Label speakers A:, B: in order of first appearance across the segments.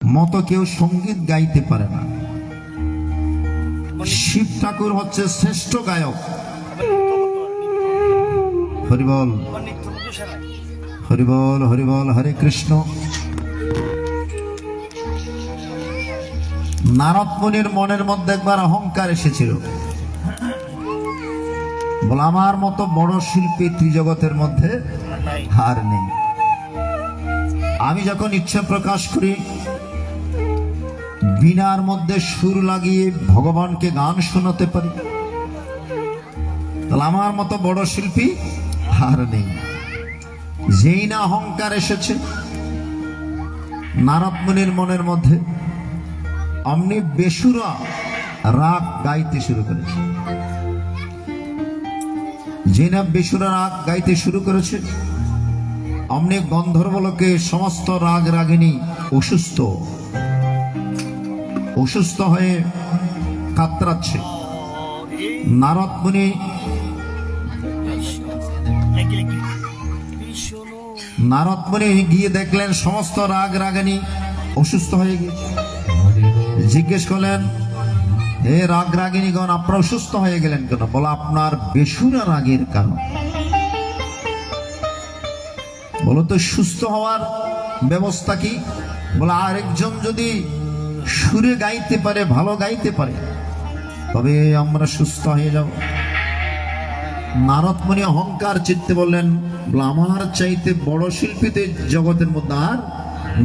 A: মতো কেউ সঙ্গীত গাইতে পারে না। শিব ঠাকুর হচ্ছে শ্রেষ্ঠ গায়ক। হরিবল হরিবল হরিবল, হরে কৃষ্ণ। নারদ মুনির মনের মধ্যে একবার অহংকার এসেছিল, বলে আমার মতো বড় শিল্পী ত্রিজগতের মধ্যে আর নেই। আমি যখন ইচ্ছা প্রকাশ করি বীণার মধ্যে সুর লাগিয়ে ভগবানকে গান শোনাতে পারি, তাহলে আমার মতো বড় শিল্পী আর নেই। যেই না অহংকার এসেছে নারদ মুনির মনের মধ্যে, অমনি বেসুরা রাগ গাইতে শুরু করেছে। যে না বেসুরা রাগ গাইতে শুরু করেছে, অমনি গন্ধর্বলোকে সমস্ত রাগ রাগিনী অসুস্থ হয়ে কাতরাচ্ছে। নারদ মুনি গিয়ে দেখলেন সমস্ত রাগ রাগিনী অসুস্থ হয়ে গিয়েছে। জিজ্ঞেস করলেন, হে রাগ রাগিনীগণ, আপনারা অসুস্থ হয়ে গেলেন কেন? বলে আপনার বেসুরা রাগের কারণ। বলো তো সুস্থ হওয়ার ব্যবস্থা কি? বলে আরেকজন যদি সুরে গাইতে পারে, ভালো গাইতে পারে, তবে আমরা সুস্থ হয়ে যাব। নারদ মুনি অহংকার চিত্তে বললেন, আমার চাইতে বড় শিল্পী তো জগতের মধ্যে আর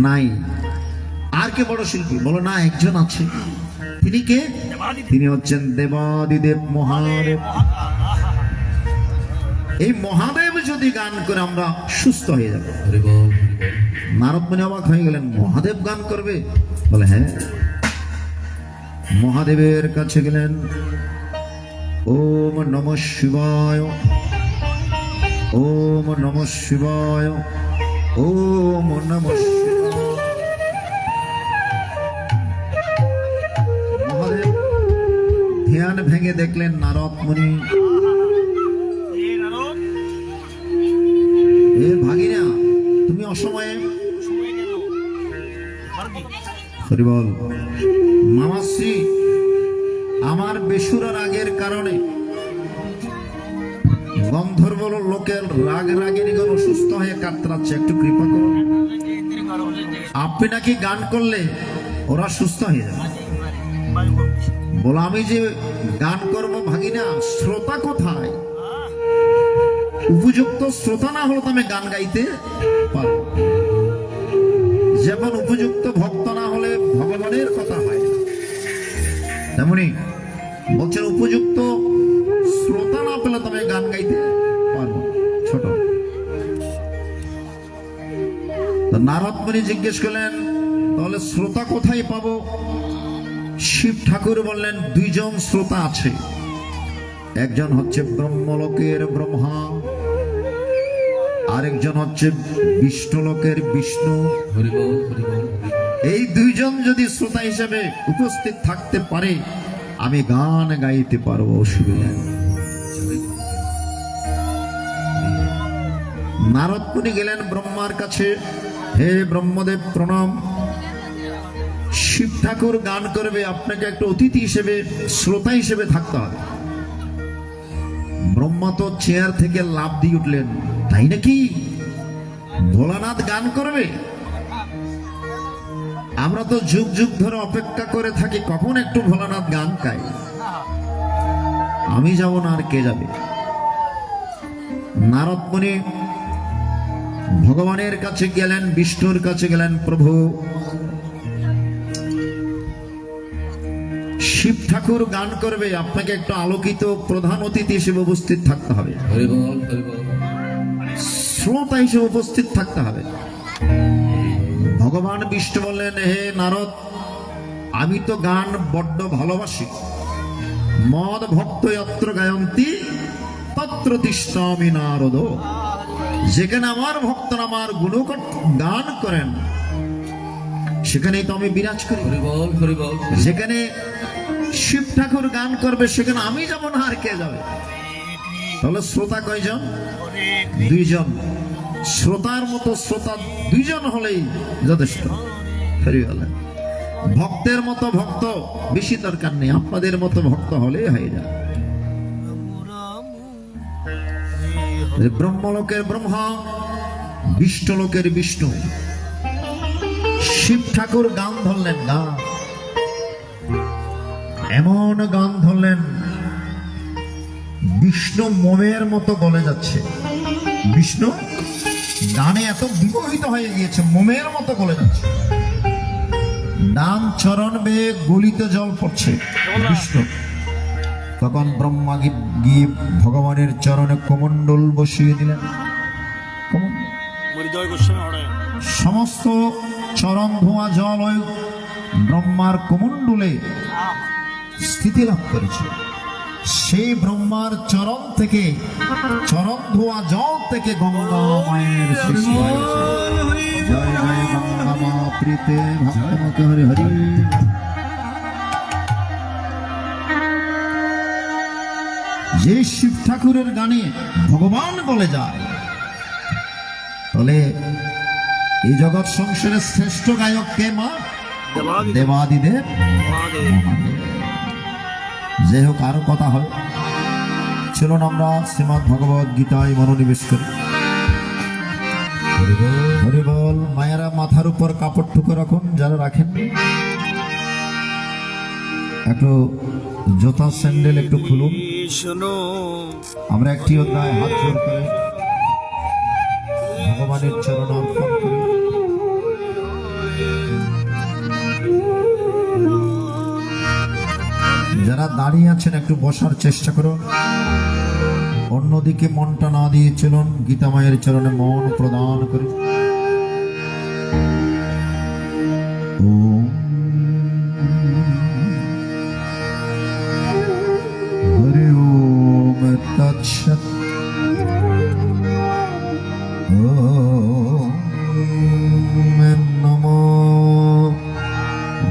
A: নাই। আর কে বড় শিল্পী? বলো না, একজন আছে। তিনি কে? তিনি হচ্ছেন দেবাদিদেব মহাদেব। এই মহাদেব যদি গান করে আমরা সুস্থ হয়ে যাব। নারদ মুনি অবাক হয়ে গেলেন, মহাদেব গান করবে? বলে হ্যাঁ। মহাদেবের কাছে গেলেন, ওম নমঃ শিবায়, ওম নমঃ শিবায়, ওম নমঃ শিবায়। মহাদেব ধ্যান ভেঙে দেখলেন নারদ মুনি, এ ভাগিনা তুমি অসময়ে। হরিবল। মামাশ্রী, আমার বেসুরা রাগের কারণে গন্ধর্ব লোকের রাগ রাগিনীগণ অসুস্থ হয়ে কাতরাচ্ছে, একটু কৃপা করুন। আপনি নাকি গান করলে ওরা সুস্থ হয়ে যাবে। বলে আমি যে গান করবো ভাগিনা, শ্রোতা কোথায়? উপযুক্ত শ্রোতা না হলে তো আমি গান গাইতে পারবো। যেমন উপযুক্ত ভক্ত না হলে ভগবানের কথা হয়, তেমনি বলছেন উপযুক্ত শ্রোতা না পেলে তুমি গান গাইতে পারবো। ছোট নারদ মুনি জিজ্ঞেস করলেন, তাহলে শ্রোতা কোথায় পাবো? শিব ঠাকুর বললেন, দুইজন শ্রোতা আছে। একজন হচ্ছে ব্রহ্মলোকের ব্রহ্মা, আরেকজন হচ্ছে বিষ্ণুলোকের বিষ্ণু। এই দুইজন যদি শ্রোতা হিসেবে উপস্থিত থাকতে পারে, আমি গান গাইতে পারবো, অসুবিধা নেই। নারদ মুনি গেলেন ব্রহ্মার কাছে, হে ব্রহ্মদেব প্রণাম। শিব ঠাকুর গান করবে, আপনাকে একটা অতিথি হিসেবে, শ্রোতা হিসেবে থাকতে হবে। ব্রহ্মা তো চেয়ার থেকে লাফ দিয়ে উঠলেন, তাই নাকি? ভোলানাথ গান করবে? আমরা তো যুগ যুগ ধরে অপেক্ষা করে থাকি কখন একটু ভোলানাথ গান গায়। আমি যাব না, আর কে যাবে? নারদ মুনি ভগবানের কাছে গেলেন, বিষ্ণুর কাছে গেলেন, প্রভু শিব ঠাকুর গান করবে, আপনাকে একটু আলোকিত প্রধান অতিথি হিসেবে উপস্থিত থাকতে হবে, শ্রোতা হিসেবে উপস্থিত থাকতে হবে। ভগবান বিষ্ণু বললেন, হে নারদ, আমি তো গান বড্ড ভালোবাসি। মদ ভক্ত যত্র গায়ন্তি তত্র তিষ্ঠামি নারদ। যেখানে আমার ভক্তরা আমার গুণগান গান করেন, সেখানেই তো আমি বিরাজ করি। যেখানে শিব ঠাকুর গান করবে, সেখানে আমি যাব না, আর কে যাবে? তাহলে শ্রোতা কয়জন? দুইজন। শ্রোতার মতো শ্রোতা দুইজন হলেই যথেষ্ট। হরিবল। ভক্তের মতো ভক্ত বেশি দরকার নেই, আপনাদের মতো ভক্ত হলেই হয়ে যায়। ব্রহ্মলোকের ব্রহ্মা, বিষ্ণুলোকের বিষ্ণু। শিব ঠাকুর গান ধরলেন, গান এমন গান ধরলেন, বিষ্ণু মোমের মতো গলে যাচ্ছে। বিষ্ণু গানে এত বিমোহিত হয়ে গিয়েছে, মোমের মতো গলে যাচ্ছে। ডান চরণ বেয়ে গলিত জল পড়ছে বিষ্ণু। তখন ব্রহ্মা গিয়ে ভগবানের চরণে কমণ্ডল বসিয়ে দিলেন। সমস্ত চরণ ধোঁয়া জল ওই ব্রহ্মার কমণ্ডলে স্থিতি লাভ করেছে। সেই ব্রহ্মার চরণ থেকে, চরণ ধোয়া জল থেকে গঙ্গা মায়ের সৃষ্টি হয়েছে। জয় জয় গঙ্গা মা প্রীতে ভক্তমুখে হরি হরি। যে শিব ঠাকুরের গানে ভগবান বলে যায়, তাহলে এই জগৎ সংসারের শ্রেষ্ঠ গায়ক কে? মা দেবাদিদেব মহাদেব। যে হোক, আরো কথা হয়, চলুন আমরা শ্রীমদ্ ভগবদ গীতায় মনোনিবেশ করি। হরিবল। মায়েরা মাথার উপর কাপড় টুকু রাখুন, যারা রাখেন। একটু জুতা স্যান্ডেল একটু খুলুন। আমরা একটি অধ্যায় হাত জোর করে ভগবানের চরণ অর্পণ করি। যারা দাঁড়িয়ে আছেন একটু বসার চেষ্টা করুন, অন্যদিকে মনটা না দিয়ে চলুন, গীতা মায়ের চরণে মন প্রদান করি। হরি ওম তৎসৎ। ওম নমো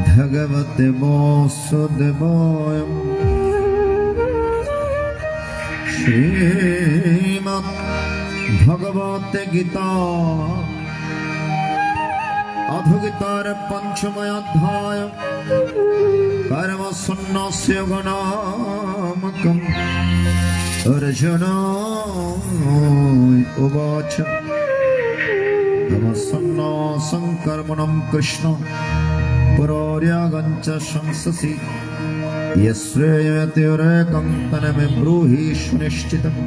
A: ভগবতে বাসুদেবায়। শ্রীমদ্ ভগবতে গীতা অধগীতার পঞ্চম অধ্যায় কর্ম সন্ন্যাস্য গুণামকম। অর্জুন উবাচ কর্ম সন্ন্যাসং কর্মণং কৃষ্ণ পুরোর্যাগং চ সংসসি यस्येयतिरेकं तन्मे ब्रूहि सुनिश्चितम्।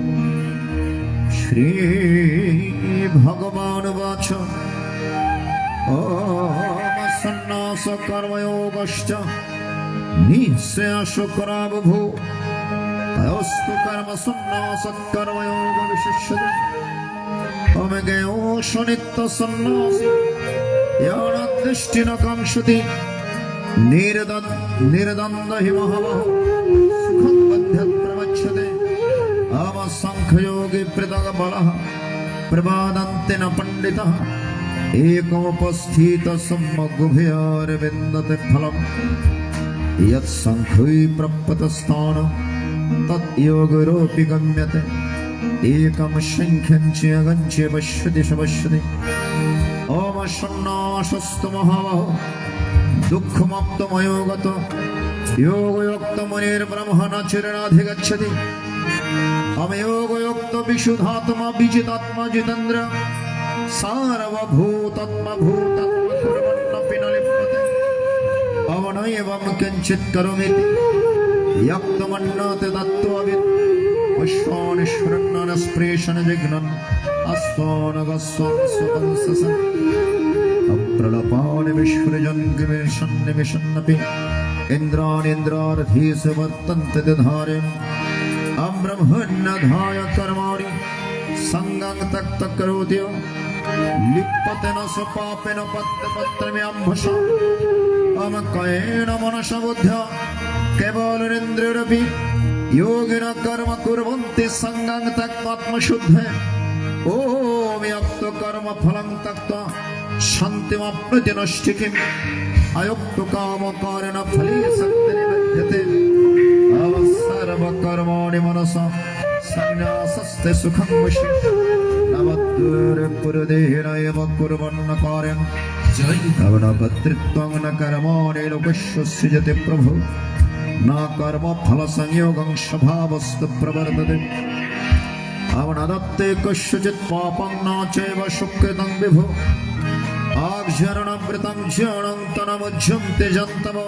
A: श्रीभगवानुवाच ओम सन्न्यासकर्मयोगश्च निःश्रेयसकरा बुभु तयोस्तु कर्म सन्न्यासकर्मयोगविशिष्यते। अमेज्ञो सुनित्यसन्न्यासी यावदृष्टि न काङ्क्षति निर्द्वन्द्व हि महाबाहो सुखं बध्यत् प्रवक्ष्यते। अवसंख्ययोगी पृथक् बलः प्रबादन्ते न पण्डितः एकमुपस्थितः सम्यगुभयोर्विन्दते फलम्। यत्संख्यै प्रपतस्थानं तद्योगिरोऽपि गम्यते एकं संख्यं च अगञ्च पश्यति स पश्यति। ओम सन्न्यासस्तु महाबाहो दुःखमुक्तमयोगतो योगयुक्तो मुनिर्ब्रह्मणश्चरणाधिगच्छति। अमयोगयुक्तो विशुद्धात्मा विजितात्मा जितेन्द्र सार्वभूतात्मा भूतात्मा कुर्वन्नपि न लिप्यते। अवनैवं किञ्चित् करोमीति यक्तमन्नाति तत्त्ववित् विश्वानिश्वरन्नस्पृशन् जिघ्नन् अस्वानगस्वांससन् अप्रलपानि विश्वजन्निमिषन्नपि इन्द्राणीन्द्रार्थीषु वर्तन्ते दधारिम्। अब्रह्मण्यधाय कर्माणि सङ्गं त्यक्त्वा करोति लिप्यते न स पापेन पत्रमियम्भसा। अमकयेन मनसा बुद्ध्या केवलेन्द्रियैरपि योगिनः कर्म कुर्वन्ति सङ्गं त्यक्त्वा आत्मशुद्धये। ॐ यक्तो कर्म फलं त्यक्त्वा शान्तिमाप्नोति नैष्ठिकीम्। अयुक्तो कामकारेण फले शक्तिर्निबध्यते। सर्वकर्माणि मनसा सन्न्यासस्ते सुखं वशे। नवद्वारपुरदेहेन एव कुर्वन्न कार्यं अवनभद्रत्वं न कर्माणि लोकस्य सृजते प्रभु न कर्म फल संयोगं स्वभावस्तु प्रवर्तते अवनदत्ते कस्यचित् पापं न चैव सुकृतं विभो आज्ञरणवृतं ज्ञानं तनमुज्झन्ते जन्तव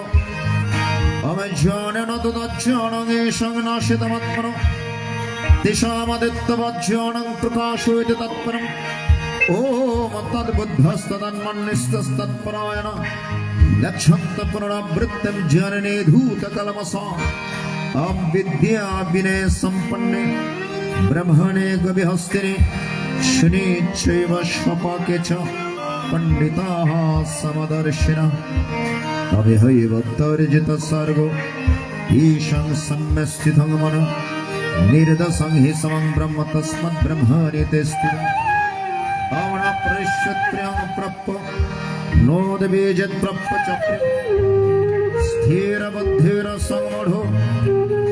A: अमज्ञानेन तु तज्ज्ञानं येषां नाशितमात्मनो तेषामदित्यवज्ञानं प्रकाशयति तत्परम् ओम तद्बुद्धस्तन्मन्निस्तस्तत्परायण लक्षन्त पुनरावृत्तिं जनने धूतकलमसा अं विद्या विनय सम्पन्ने ब्रह्मणे गविहस्तिने शनि चैव स्वपाके च पंडिताः समदर्शिनः अविहैव तर्जित सर्गो ईशं सम्यस्थितं मनो निर्दशं हि समं ब्रह्म तस्मद् ब्रह्मणि ते स्थितम् आवण प्रश्यत्र्यं प्रप्प नोदबीजत् प्रप्प चक्र स्थिर बुद्धिर संमूढो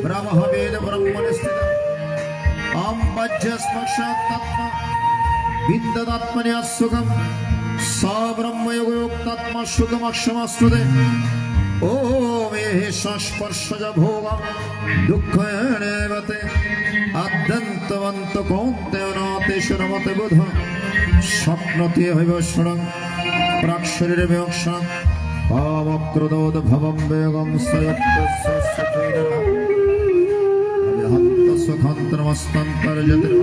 A: ब्रह्मवेद ब्रह्मणि स्थितः आं वज्रस्पर्शात्मा विन्ददात्मनि सुखं सा ब्रह्मयोगयोक्तात्मा सुखमक्षमस्तुते ओम एष स्पर्शज भोग दुःखेनैव ते अद्यन्तवन्त कौन्तेय न तेषु रमते बुध स्वप्नति हविवशनं प्राक्षरिर्विवक्षं कामक्रोधोद्भवं वेगं सयत्तस्सचेतनः सुखन्तरमस्तन्तर्जतिः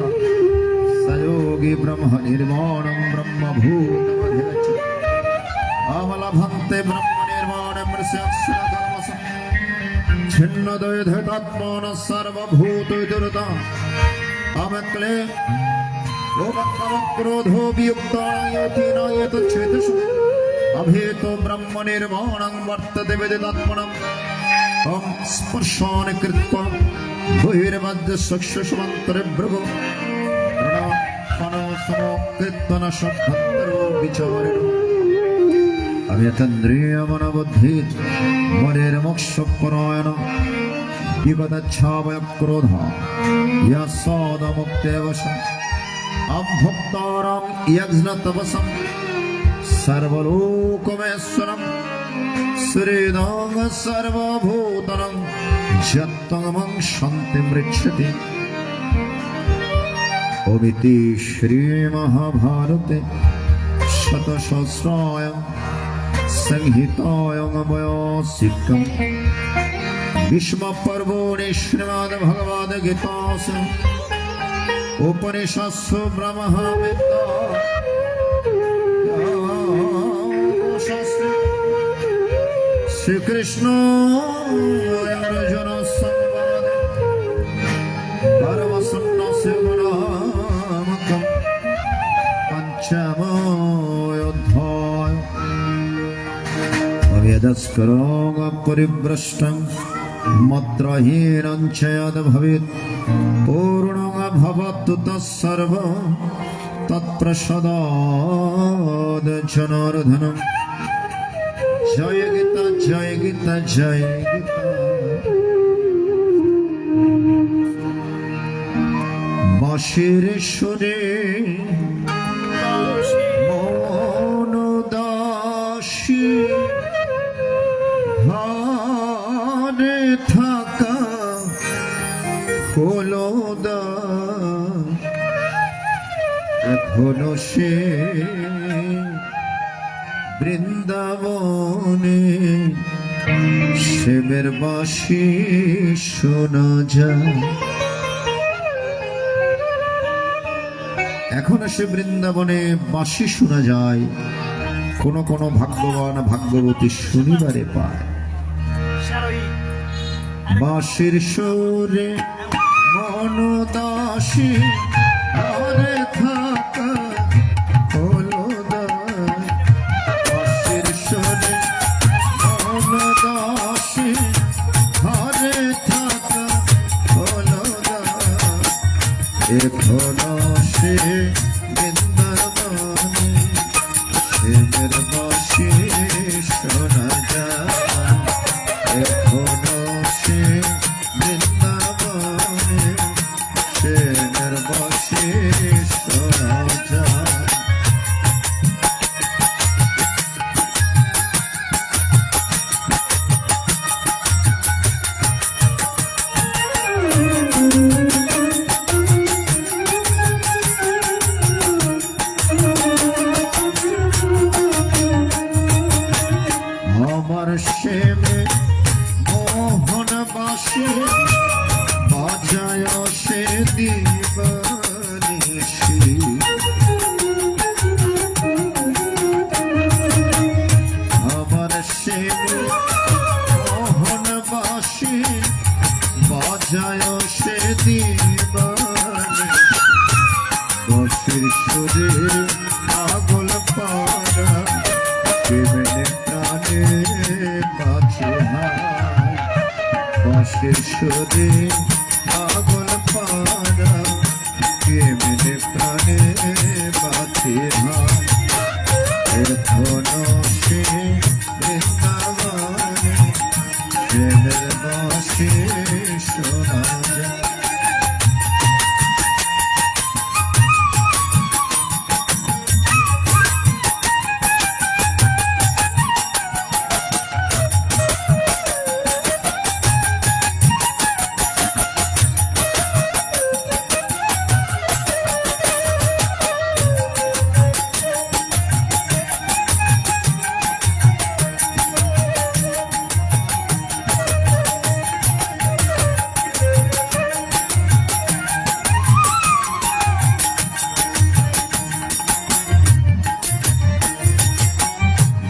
A: सयोगी ब्रह्म निर्वाणं ब्रह्मभूतमधिगच्छ अमलभन्ते ब्रह्म निर्वाणं मृष्यक्षरकर्मसं छिन्नद्वैधतात्मानः सर्वभूतैर्दुरता अमक्ले क्रोधो वियुक्तायतेनायतच्छेदशु अभेतो ब्रह्म निर्वाणं वर्तते विदितात्मनम् अं स्पर्शान् कृत्वा बहिर्मध्यचक्षुषमन्तरे भृगो प्रणवसमोकृत्वा न शब्दन्तरो विचारिणो अभेतन्द्रियमनबुद्धि मनिर्मोक्षपरायण विगतच्छावयक्रोधा यस्सादमुक्तेवशम् अभोक्तारं यज्ञतपसं सर्वलोकमेश्वरं श्रीदां सर्वभूतानां यत्तमं शान्तिं रक्षति ओमिति श्रीमहाभारते शतसहस्रायां संहितायां वयसिकं भीष्मपर्वणि श्रीमद्भगवद्गीतासु उपनिषत्सु ब्रह्मविद्या श्रीकृष्ण अर्जुन संवाद परमसन्न्यास्य गुणात्मकं पंचमोऽध्याय अवेदस्करं परिभ्रष्टं मत्रहीनं च यद्भवेत् पूर्णं भवतु तत्सर्व तत्प्रसादाद् जनार्दनम् जय गीता जय गीता जय गीता बांशीर सुरे मौन दासी हारे थाका হলো দা এখনো সে বৃন্দাবনে শিবের বাঁশি শোনা যায় এখনো সে বৃন্দাবনে বাঁশি শোনা যায় কোন কোন ভাগ্যবান ভাগ্যবতী শনিবারে পায় বাঁশির সুরে মনদাসী ঘরে থাকা হলো বাঁশির সুরে মনদাসী ঘরে থাকা হলো এখনো সে বৃন্দাবনে শিবের বাঁশি শোনা যায় এখনো সে বৃন্দাবনে শিবের বাঁশি শোনা যায় আমার শ্যামে মোহন বাসে বাজায় সে দিবানিশি আমার শ্যামে মোহন বাসে বাজায় সে দিবানিশি বসের সুরে পাগল পারা প্রেমের প্রাণে বাঁচে হায় বসের সুরে পাগল পারা প্রেমের প্রাণে বাঁচে হায় এখন সে বৃন্দাবনে প্রেমের বাঁশি শোনা যায়।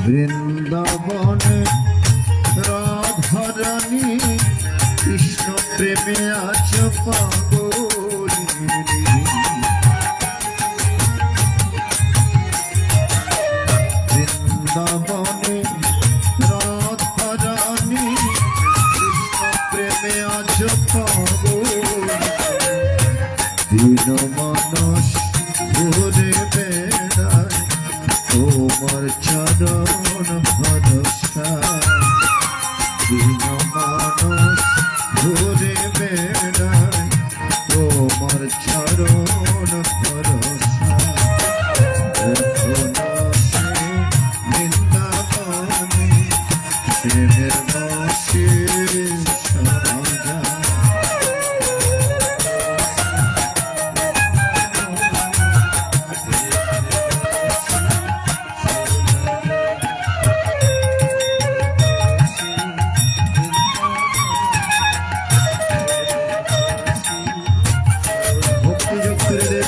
A: বৃন্দাবনে রাধারানী কৃষ্ণ প্রেমে আজ পাগলিনী বৃন্দাবনে রাধারানী কৃষ্ণ প্রেমে আজ পাগলিনী দিন মানুষ ঘুরে বেড়ায় তোমার চরণ ভরসা দিন মানুষ ঘুরে বেড়ায় তোমার চরণ ভরসা এখন সে বৃন্দাবনে প্রেমের বাঁশি শোনা যায়।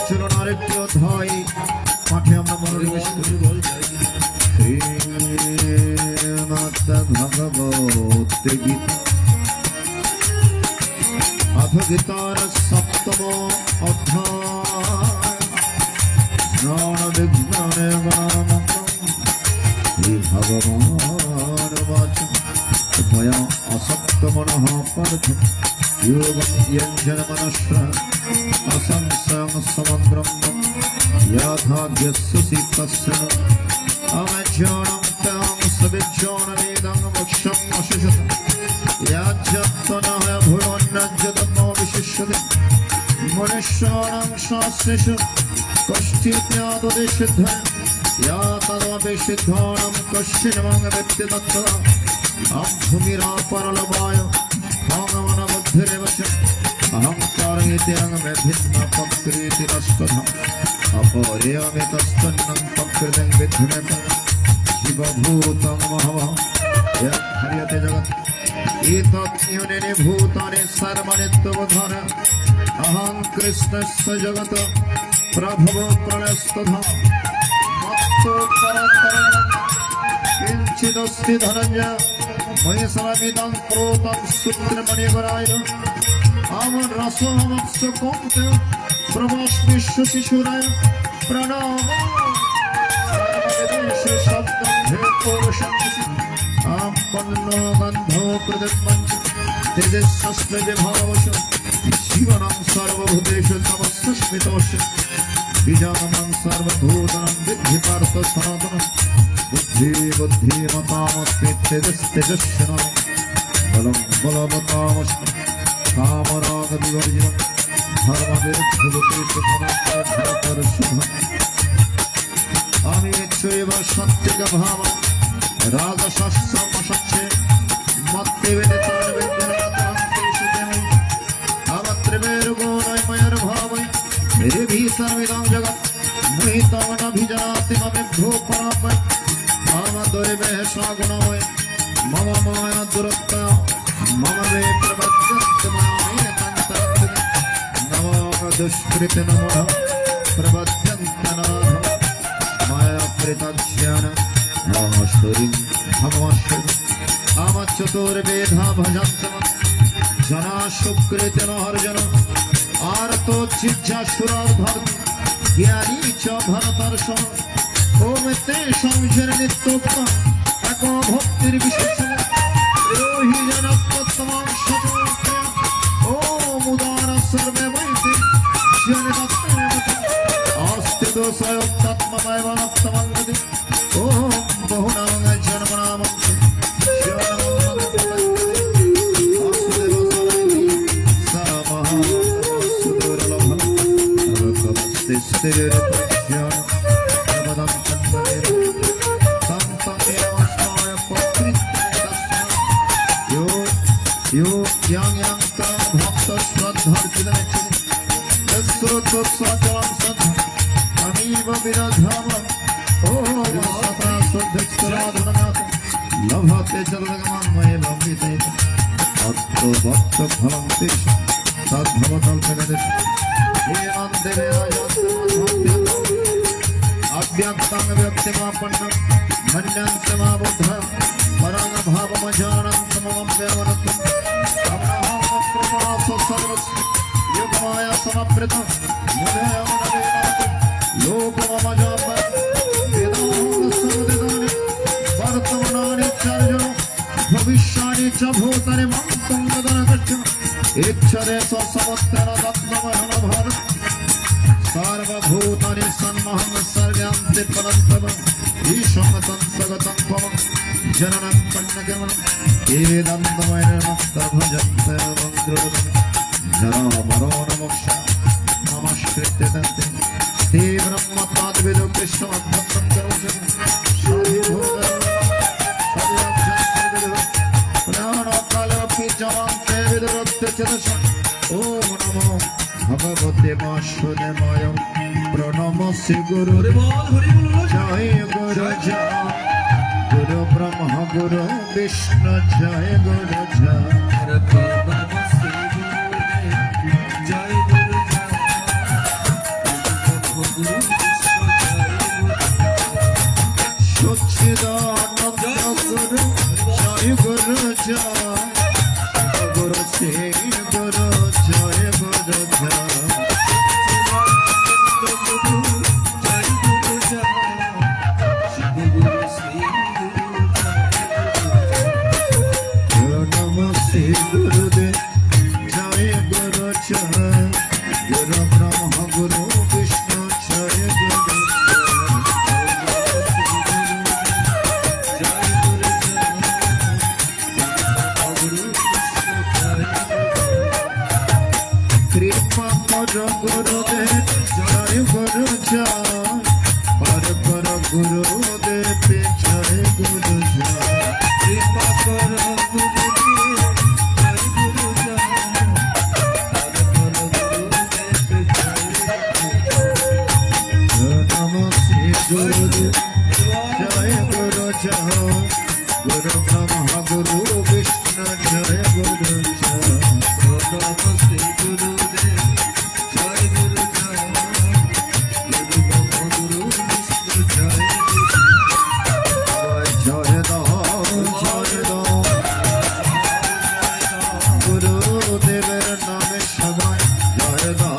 A: চলুন আরেকটি অধ্যায় পাঠে আমরা মনোনিবেশ করি। শ্রীমদ্ ভগবত গীতা অথ গীতার সপ্তম অধ্যায় জ্ঞান বিজ্ঞানে গণানন্দম শ্রী ভগবান বাচঃ ময়া আসক্ত মনঃ পার্থ योगं यञ्जनमनश्रा असंशयं समन्द्रं यथाज्ञस्य सिद्धस्य अमज्ञानं तं सविज्ञानमेदं मोक्षं अशिषत याज्ञत्वनः भुवन्नज्जतमो विशिष्यते मनुष्याणां शास्त्रेषु कश्चिज्ञातुदेशिद्धं या तदभिषिद्धानं कश्चिन्मं वेत्ति तत्त्वा भूमिरापरलवाय भगवान बुद्धिरेवच अहंकार इत्यंग में भिन्न प्रकृति रष्टधा अपरियमितस्तन्नं प्रकृतिं विद्धमेत जीवभूतं महवः यद् जगत् एतत् योनिनि भूतानि सर्वनित्यवधान अहं कृष्णस्य जगत् प्रभवो प्रणस्तधा मत्तो परतरेण किञ्चिदस्ति धनञ्जय मयि सर्वमिदं प्रोतं सूत्रमणिवराय अमर रसोमत्स कौन्ते प्रभस्मिश्व शिशुराय प्रणव सर्वविदेश शब्दं भेदोषं आपन्नो गन्धो प्रदत्मञ्च तेजस्स्मै विभावश जीवनं सर्वभूतेषु तमस्स्मितोष बीजानं सर्वभूतानां विद्धि पार्थ सनातनं बुद्धि बुद्धिमतामस्मि तेजस्तेजस्विनो बलं बलवतामस्मि कामराग विवर्जितं धर्मविरुद्धभूतेषु पुनश्चर्षुभम् अमीच्छैव सत्यगभावं रागशस्त्रमशक्षे मत्तिवेदितान् विद्यनाथान्तेषु देवै अवत्रिवेर्गोणमयर्भावै मेरिभिः सर्विदं जगत् मोहितं नभिजाति ममेभ्यो परापै कामदैवे सागुणमय मम माया दुरत्ता मम वे प्रपद्यन्ते मामेकान्तरन्ते नमः दुष्कृत नमः प्रपद्यन्ते नाथ माया प्रेतज्ञान नमस्ते नमस्ते आम चतुर्वेदा भजन्ते जना सुकृत अर्जुन आर्तो जिज्ञासुरार्धर ज्ञानी च भरतर्षभ ओम ते संशय नित्योक्तम एको भक्तिर विशेषम हि जनत्तमं सजोत्य ओम उदार सर्वे वैते जनतत्तमं आस्ते दोषयोक्तत्ममेव नत्तमंगति ओम बहुनाम जन्मनामं लभते जलगमन्मये भविते अत्तो भक्त फलं तेषु तद्भवकल्पने अव्यक्तं व्यक्तिमापन्नं मन्यन्ते मा बुद्ध परं भावमजानन्तमव्यवनतं अमृतमप्रमाससर्वस्य युगमाया समप्रतं मुदयमनवेनात् लोकममजापं वेदान्तसुरदिदानि वर्तमानानि चार्जुन भविष्याणि च भूतानि मां तङ्गदनगच्छन् इच्छरे स्वसमत्तर दत्तमहन भारत सर्वभूतानि सन्महं सर्व्यान्ति परन्तप ईशं तन्तगतं त्वं जननं पन्नगमनं एदन्तमयनमस्तभजन्ते मन्त्रोदं जरामरो नमः नमस्कृत्य दन्ते ते ब्रह्मत्वाद्विदो कृष्णमद्भक्तं करोषं साधिभूतं प्राणकालपि जवान्ते विदुरत्य च दश ॐ नमो भगवते वासुदेवाय प्रणमस्य गुरु जय गुरु जय गुरु ब्रह्मा गुरु विष्णु जय गुरु सच्चिदानंद गुरु जय गुरु जय गुरु श्री गुरु जय गुरु नमस्ते गुरुदेव जय गुरु जय गुरु ब्रह्मा गुरु विष्णु जय गुरु कृपा करो गुरुदेव जय गुरु जय पर गुरुदेव जय गुरु जय कृपा करो गुरुदेव जय गुरु जय नमस्ते गुरुदेव जय गुरु जय गुरु ब्रह्मा गुरु विष्णु जय गुरु जय नमस्ते गुरुदेव जय गुरु जय गुरु ब्रह्मा गुरु विष्णु जय जय दो गुरुदेवेर नामे सबाई जय दो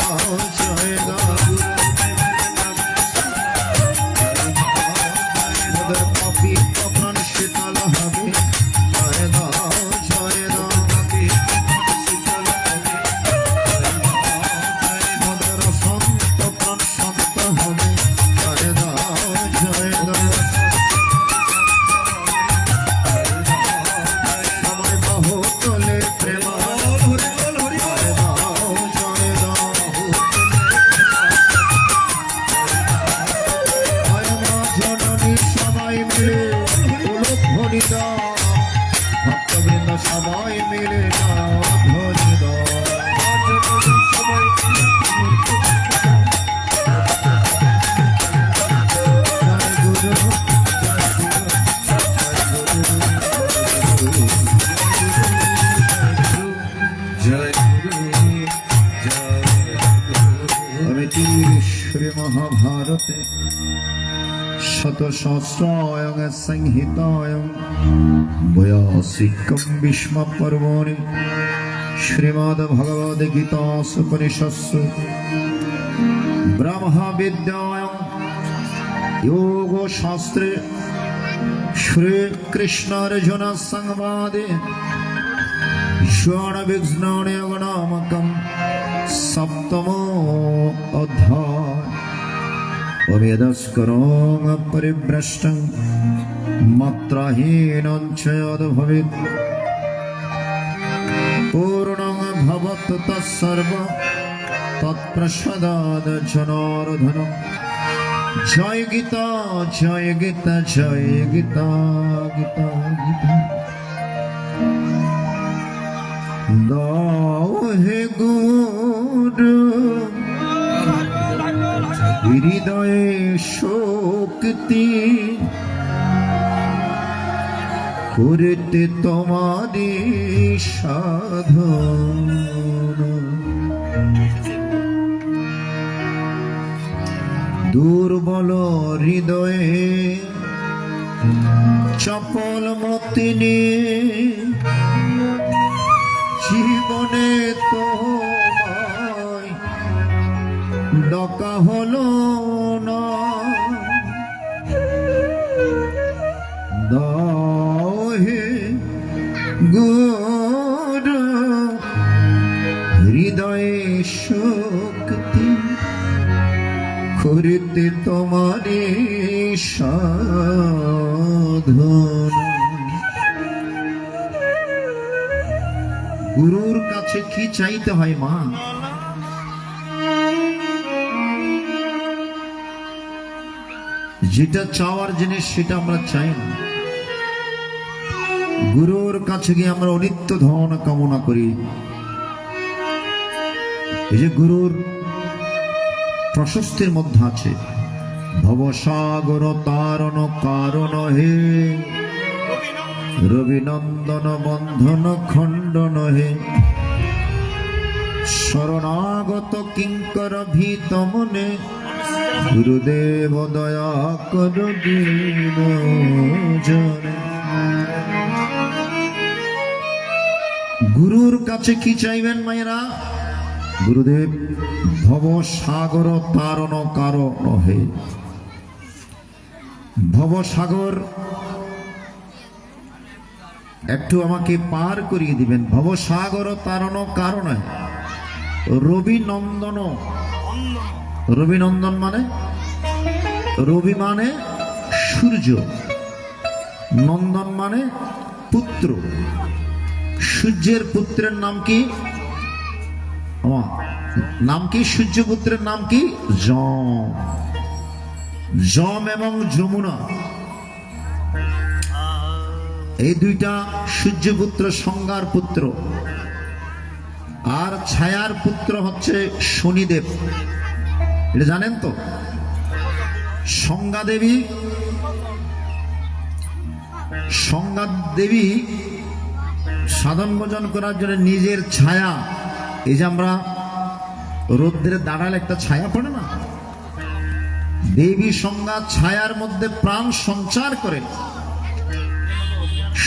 A: मोদের পাপি প্রাণ শীতল হবে জয় দো মহাভারতে শতসহস্রায়ং সংহিতায়ং বৈয়াসিকং ভীষ্ম পর্বণি শ্রীমদ্ ভগবদ গীতাসু উপনিষৎসু ব্রহ্ম বিদ্যায়াং যোগ শাস্ত্রে শ্রীকৃষ্ণ অর্জুন সংবাদে ষোড় বিঘ্ন নামকম সপ্তমো অধ্যায় অবেদস্করং পরিভ্রষ্টং মাত্রাহীনং চ যদ্ভবেৎ পূর্ণং ভবতু তৎসর্ব তৎপ্রসাদাৎ জনার্দন। জয় গীতা জয় গীতা জয় গীতা গীতা গীতা। দাও হে গুরু হৃদয়ে শক্তি করিতে তোমারি সাধন। দুর্বল হৃদয়ে চপল মতিনে জীবনে তোমায় ডাকা হলো না। দাও হে গুরু হৃদয়ে শক্তি করিতে তোমারি সাধন। গুরুর কাছে কি চাইতে হয় মা? যেটা চাওয়ার জিনিস সেটা আমরা চাই না। গুরুর কাছে গিয়ে আমরা অনিত্য ধন কামনা করি। এই যে গুরুর প্রশস্তির মধ্যে আছে ভবসাগর তারণ কারণ হে রবিনন্দন বন্ধন খণ্ডন হে শরণাগত কিঙ্কর ভীত মনে গুরুদেব দয়া কর দীন জনে। গুরুর কাছে কি চাইবেন মায়েরা? গুরুদেব ভবসাগর তারণ কারণ হে। ভবসাগর একটু আমাকে পার করিয়ে দিবেন। ভবসাগর তারণ কারণ রবিনন্দন। রবিনন্দন মানে রবি মানে সূর্য, নন্দন মানে পুত্র। সূর্যের পুত্রের নাম কি? নাম কি? সূর্যপুত্রের নাম কি? যম। যম এবং যমুনা এই দুইটা সূর্যপুত্র সংজ্ঞার পুত্র। আর ছায়ার পুত্র হচ্ছে শনিদেব। এটা জানেন তো? সংজ্ঞা দেবী, সংজ্ঞা দেবী সাধন ভোজন করার জন্য নিজের ছায়া, এই যে আমরা রৌদ্রে দাঁড়ালে একটা ছায়া পড়ে না, দেবী সংজ্ঞা ছায়ার মধ্যে প্রাণ সঞ্চার করে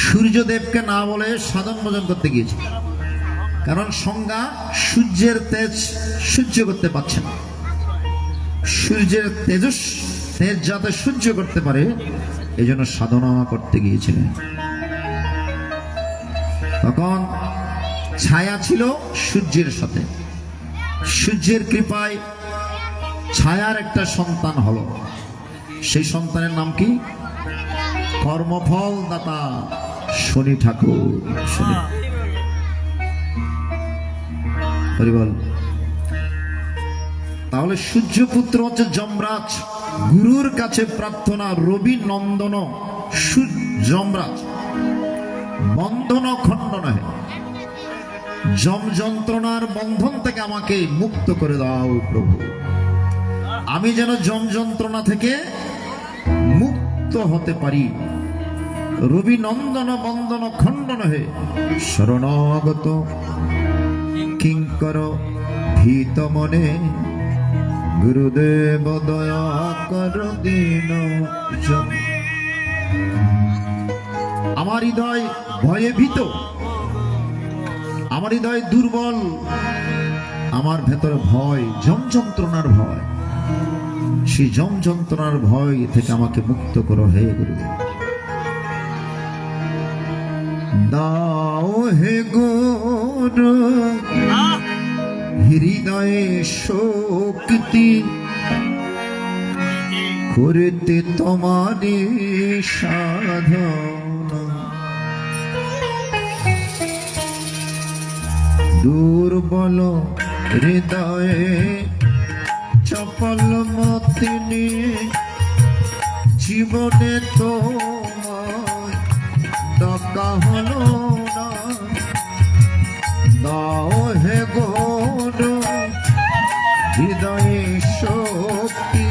A: সূর্যদেবকে না বলে সাধন ভোজন করতে গিয়েছে। কারণ সংজ্ঞা সূর্যের তেজ সহ্য করতে পারছে না। সূর্যের তেজ যাতে সহ্য করতে পারে এই জন্য সাধনা করতে গিয়েছিলেন। তখন ছায়া ছিল সূর্যের সাথে। সূর্যের কৃপায় ছায়ার একটা সন্তান হলো। সেই সন্তানের নাম কি? কর্মফল দাতা শনি ঠাকুর। শনি হরিবল। তাহলে সূর্যপুত্র হচ্ছে যমরাজ। গুরুর কাছে প্রার্থনা রবি নন্দন যমরাজ বন্ধন খণ্ডন হে। যম যন্ত্রণার বন্ধন থেকে আমাকে মুক্ত করে দাও প্রভু। আমি যেন যম যন্ত্রণা থেকে মুক্ত হতে পারি। রবি নন্দন বন্ধন খণ্ডন হে শরণাগত কিঙ্কর ভীত মনে গুরুদেব দয়া কর দিন জন। আমার হৃদয় ভয়ে ভীত, আমার হৃদয় দুর্বল, আমার ভেতরে ভয়, যম যন্ত্রণার ভয়। সেই যম যন্ত্রণার ভয় থেকে আমাকে মুক্ত করো হে গুরুদেব। দাও হে গুরু হৃদয়ে শক্তি, করতে তোমারে সাধনা। দুর্বল হৃদয়ে চপল মতি নিয়ে জীবনে তোমায় ডাকা হলো না। দাও হে গৌর হৃদয়ে শক্তি,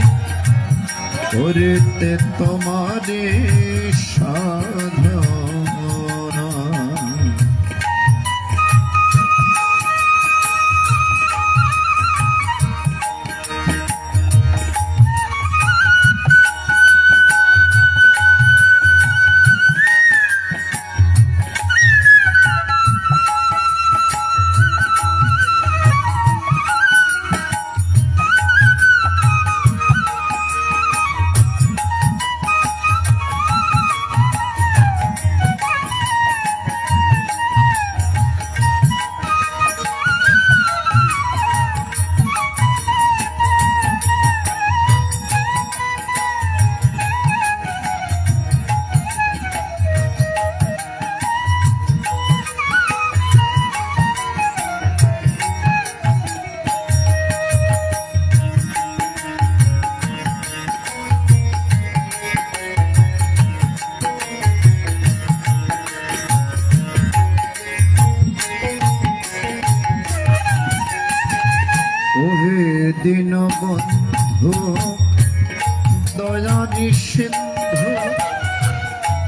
A: করতে তোমারে সাধনা। দিন বন্ধু দয়ারি সিন্ধু,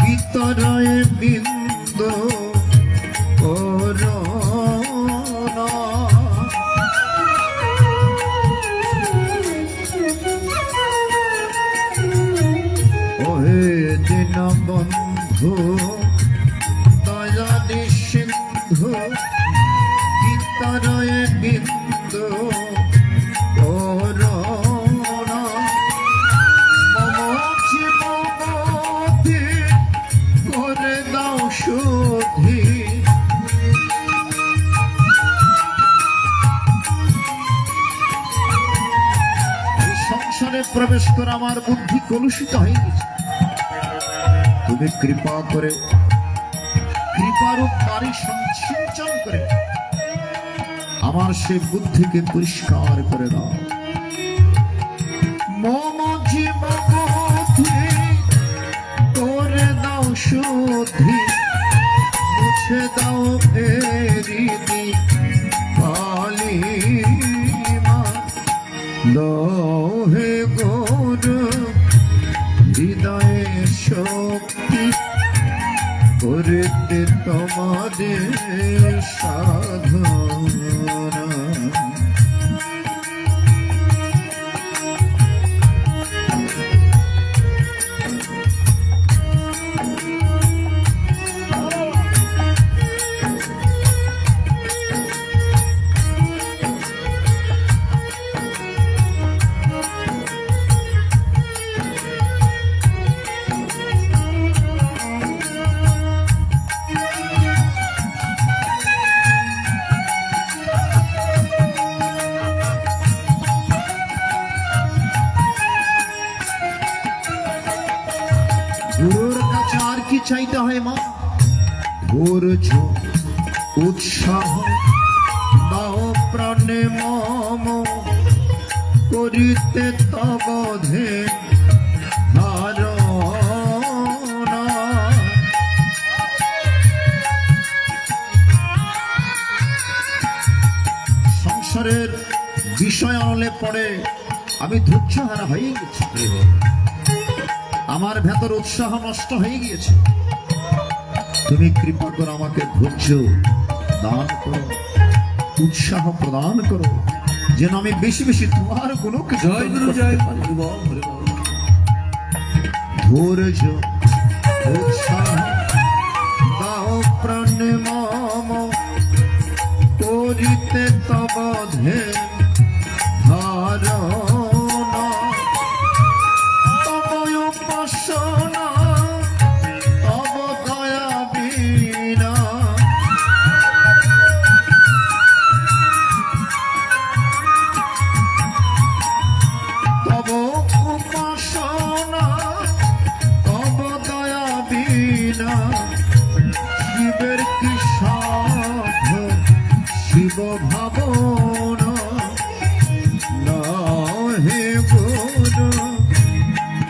A: বিতরয় বিন্দু করুণা। ওহে দিন বন্ধু দয়ারি সিন্ধু, বিতরয় বিন্দু প্রবেশ করে আমার বুদ্ধি কলুষিত হয়ে গেছে। তুমি কৃপা করে কৃপারূপ বাড়ি সিঞ্চন করে আমার সেই বুদ্ধিকে পরিষ্কার করে দাও। মম জীবনে করে দাও শুদ্ধি, মুছে দাও এরিদি কালিমা। দাও হে গৌর হৃদয়ে শক্তি, করতে তোমাদের সাধনা। গুরুর কাছে আর কি চাইতে হয় মা? ধৈর্য উৎসাহ দাও প্রাণে মম, করিতে তবধে ধারণা। সংসারের বিষয় আনলে পড়ে আমি ধৈর্যহারা হয়ে গেছি, আমার ভেতর উৎসাহ নষ্ট হয়ে গিয়েছে। তুমি কৃপা করে আমাকে ধৈর্য দান করো, উৎসাহ প্রদান করো, যেন আমি বেশি বেশি তোমার কোনো
B: জয় গুরু জয় হরি বল হরি বল।
A: ধৈর্য উৎসাহ দাও প্রাণে মম করিতে তব ধ্যান ধারণা তব উপাসনা তব দয়া বিনা তব উপাসনা তব দয়া বিনা শিবের কি সাধ শিব ভাবনা নাহে গুণ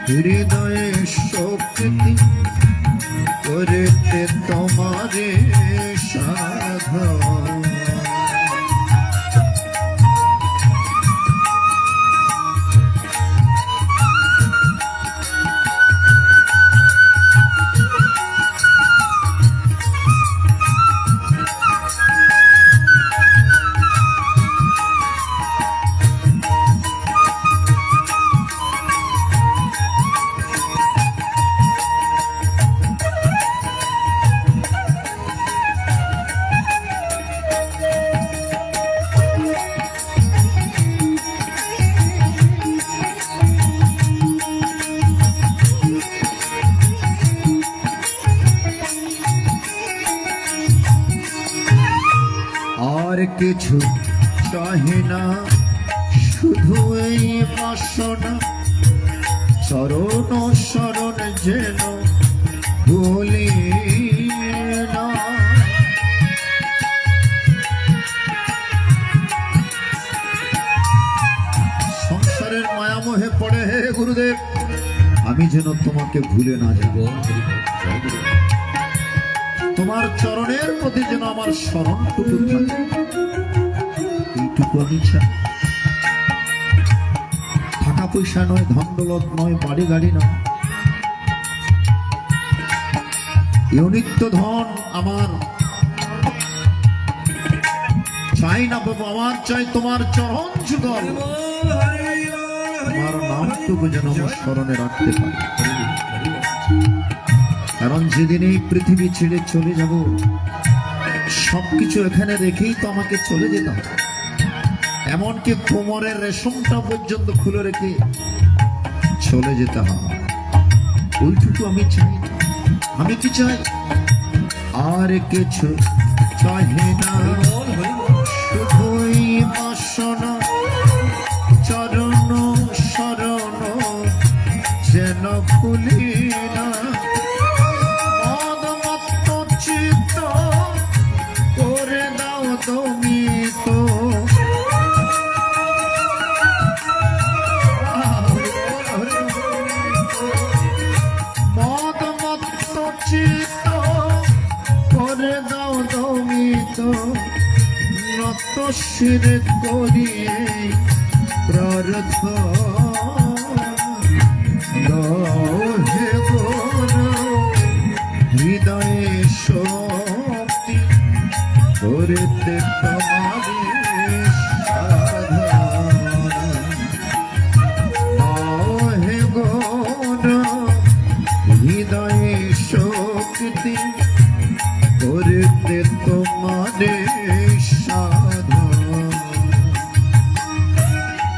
A: হৃদয়ে শক্তি করতে তোমারে সাধনা। আর কিছু চাহি না শুধু এই বাসনা চরণ শরণ যেন ভুলি না। সংসারের মায়ামোহে পড়ে হে গুরুদেব আমি যেন তোমাকে ভুলে না যাব। তোমার চরণের প্রতি যেন আমার স্মরণটুকু থাকে এইটুকু আমি চাই। টাকা পয়সা নয়, ধন দৌলত নয়, বাড়ি গাড়ি নয়, এও নিত্য ধন আমার চাই না বাবু। আমার চাই তোমার চরণ যুগল, তোমার নামটুকু যেন আমার স্মরণে রাখতে পারি। কারণ যেদিন এই পৃথিবী ছেড়ে চলে যাব সবকিছু এখানে রেখেই তো আমাকে চলে যেতাম। এমনকি কোমরের রেশমটা পর্যন্ত খুলে রেখে চলে যেতে হবে। ওইটুকু আমি চাই না। আমি কি চাই? আর কিছু চাই না, শুধুই বাসনা চরণ শরণ যেন ভুলি না। চিত্ত করে দাও তুমি তো মদমত্ত চিত্ত করে দাও তুমি তো নত শির করিয়ে প্রার্থনা হে গুণ হৃদয়ে শক্তি করতে তোমারে সাধনা। হে গুণ হৃদয়ে শক্তি করতে তোমারে সাধনা।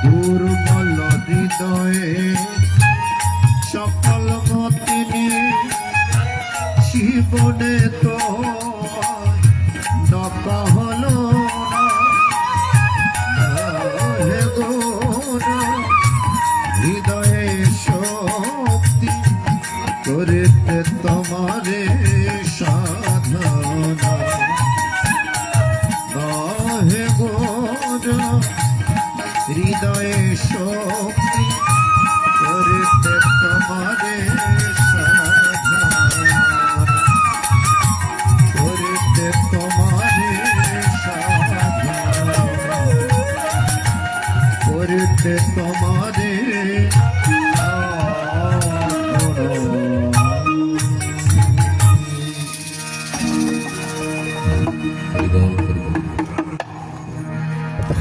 A: দুর্বল হৃদয়ে সকল মতি জীবনে তো দকা হলো না। হে গুণ হৃদয়ে শক্তি করতে তোমারে সাধনা। হে গুণ হৃদয়ে শক্তি করতে তোমারে সাধনা। করতে তোমারে সাধনা। করতে তোমারে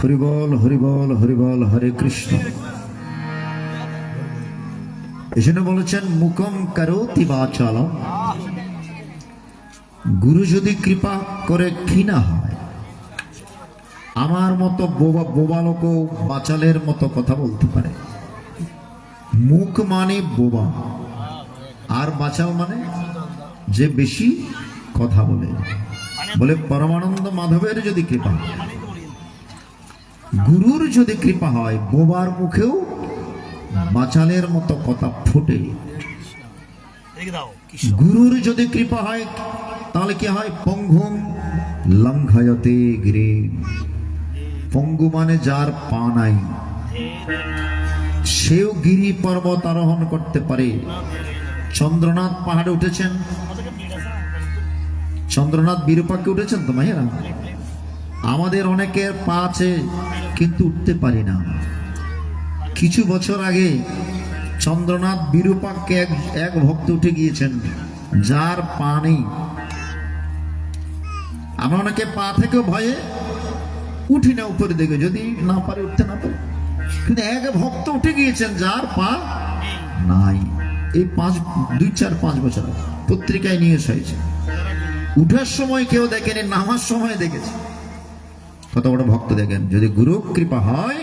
A: হরিবল হরিবল হরিবল, হরে কৃষ্ণ। এই জন্য বলেছেন মুখম করোতি বাচালম, গুরু যদি কৃপা করে ক্ষীণা হয়, আমার মতো বোবা লোকও বাচালের মতো কথা বলতে পারে। মুখ মানে বোবা, আর বাচাল মানে যে বেশি কথা বলে। বলে পরমানন্দ মাধবের যদি কৃপা, গুরুর যদি কৃপা হয়, বোবার মুখেও বাচালের মতো কথা ফুটে। গুরুর যদি কৃপা হয় তাহলে কি হয়? পঙ্গুম লঙ্ঘয়তে গিরে। পঙ্গু মানে যার পা নাই, সেও গিরি পর্বত আরোহণ করতে পারে। চন্দ্রনাথ পাহাড়ে উঠেছেন, চন্দ্রনাথ বিরূপাক্ষে উঠেছেন তো মায়েরা? আমাদের অনেকের পা আছে কিন্তু উঠতে পারি না। কিছু বছর আগে চন্দ্রনাথ বিরূপাক্ষে এক ভক্ত উঠে গিয়েছেন, যার পা নেই। আমরা অনেকে পা থেকে ভয়ে উঠি না উপরে দিকে, যদি না পারে উঠতে না পারে। কিন্তু এক ভক্ত উঠে গিয়েছেন যার পা নাই। এই 2-4-5 বছর আগে পত্রিকায় নিউজ হয়েছে। উঠার সময় কেউ দেখেনি, নামার সময় দেখেছে। কত বড় ভক্ত দেখেন। যদি গুরু কৃপা হয়,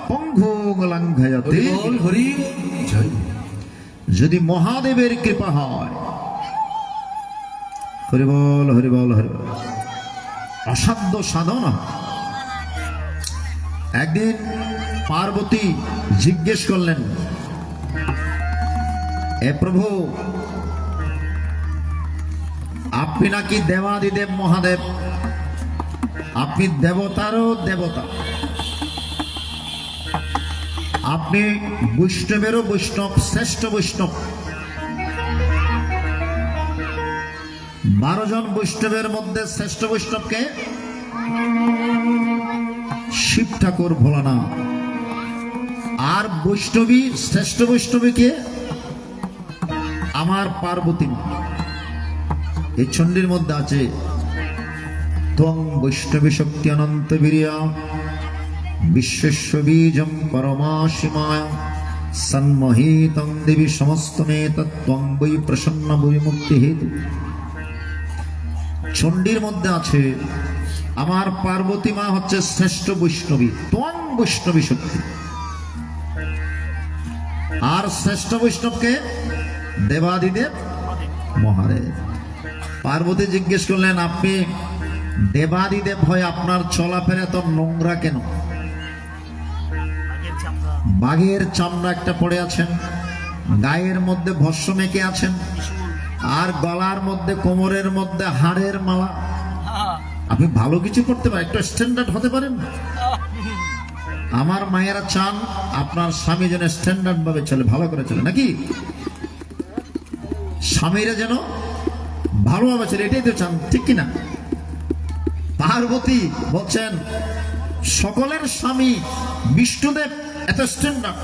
A: পঙ্গু লঙ্ঘয়তে,
B: হরিবল হরি জয়।
A: যদি মহাদেবের কৃপা হয়, হরিবল হরিবল হরিবল, অসাধ্য সাধনা। একদিন পার্বতী জিজ্ঞেস করলেন, এ প্রভু, আপনি নাকি দেবাদিদেব মহাদেব, আপনি দেবতারও দেবতা, আপনি বৈষ্ণবেরও বৈষ্ণব, শ্রেষ্ঠ বৈষ্ণব। 12 জন বৈষ্ণবের মধ্যে শ্রেষ্ঠ বৈষ্ণবকে? শিব ঠাকুর ভোলানাথ। আর বৈষ্ণবী, শ্রেষ্ঠ বৈষ্ণবীকে? আমার পার্বতী। এই চণ্ডীর মধ্যে আছে ত্বং বৈষ্ণবী শক্তি অনন্ত বীর্যা বিশ্বস্য বীজম পরমাসীমায় সন্মোহিতং দেবী সমস্তমে তত্ত্বং বৈ প্রসন্ন বিমুক্তি হেতু। চণ্ডীর মধ্যে আছে আমার পার্বতী মা হচ্ছে শ্রেষ্ঠ বৈষ্ণবী, ত্বং বৈষ্ণবী শক্তি। আর শ্রেষ্ঠ বৈষ্ণবকে? দেবাদিদেব মহাদেব। পার্বতী জিজ্ঞেস করলেন, আপনি দেবাদিদেব হয় আপনার চলাফেরা এত নোংরা কেন? বাঘের চামড়া একটা পড়ে আছেন, গায়ের মধ্যে ভস্য মেখে আছেন, আর গলার মধ্যে, কোমরের মধ্যে হাড়ের মালা। আপনি ভালো কিছু করতে পারেন, একটু স্ট্যান্ডার্ড হতে পারেন না? আমার মায়েরা চান আপনার স্বামী যেন স্ট্যান্ডার্ড ভাবে চলে, ভালো করে চলে, নাকি? স্বামীরা যেন ভালোভাবে চলে, এটাই তো চান, ঠিক কিনা? পার্বতী বলছেন, সকলের স্বামী বিষ্ণুদেব এত স্ট্যান্ডার্ড,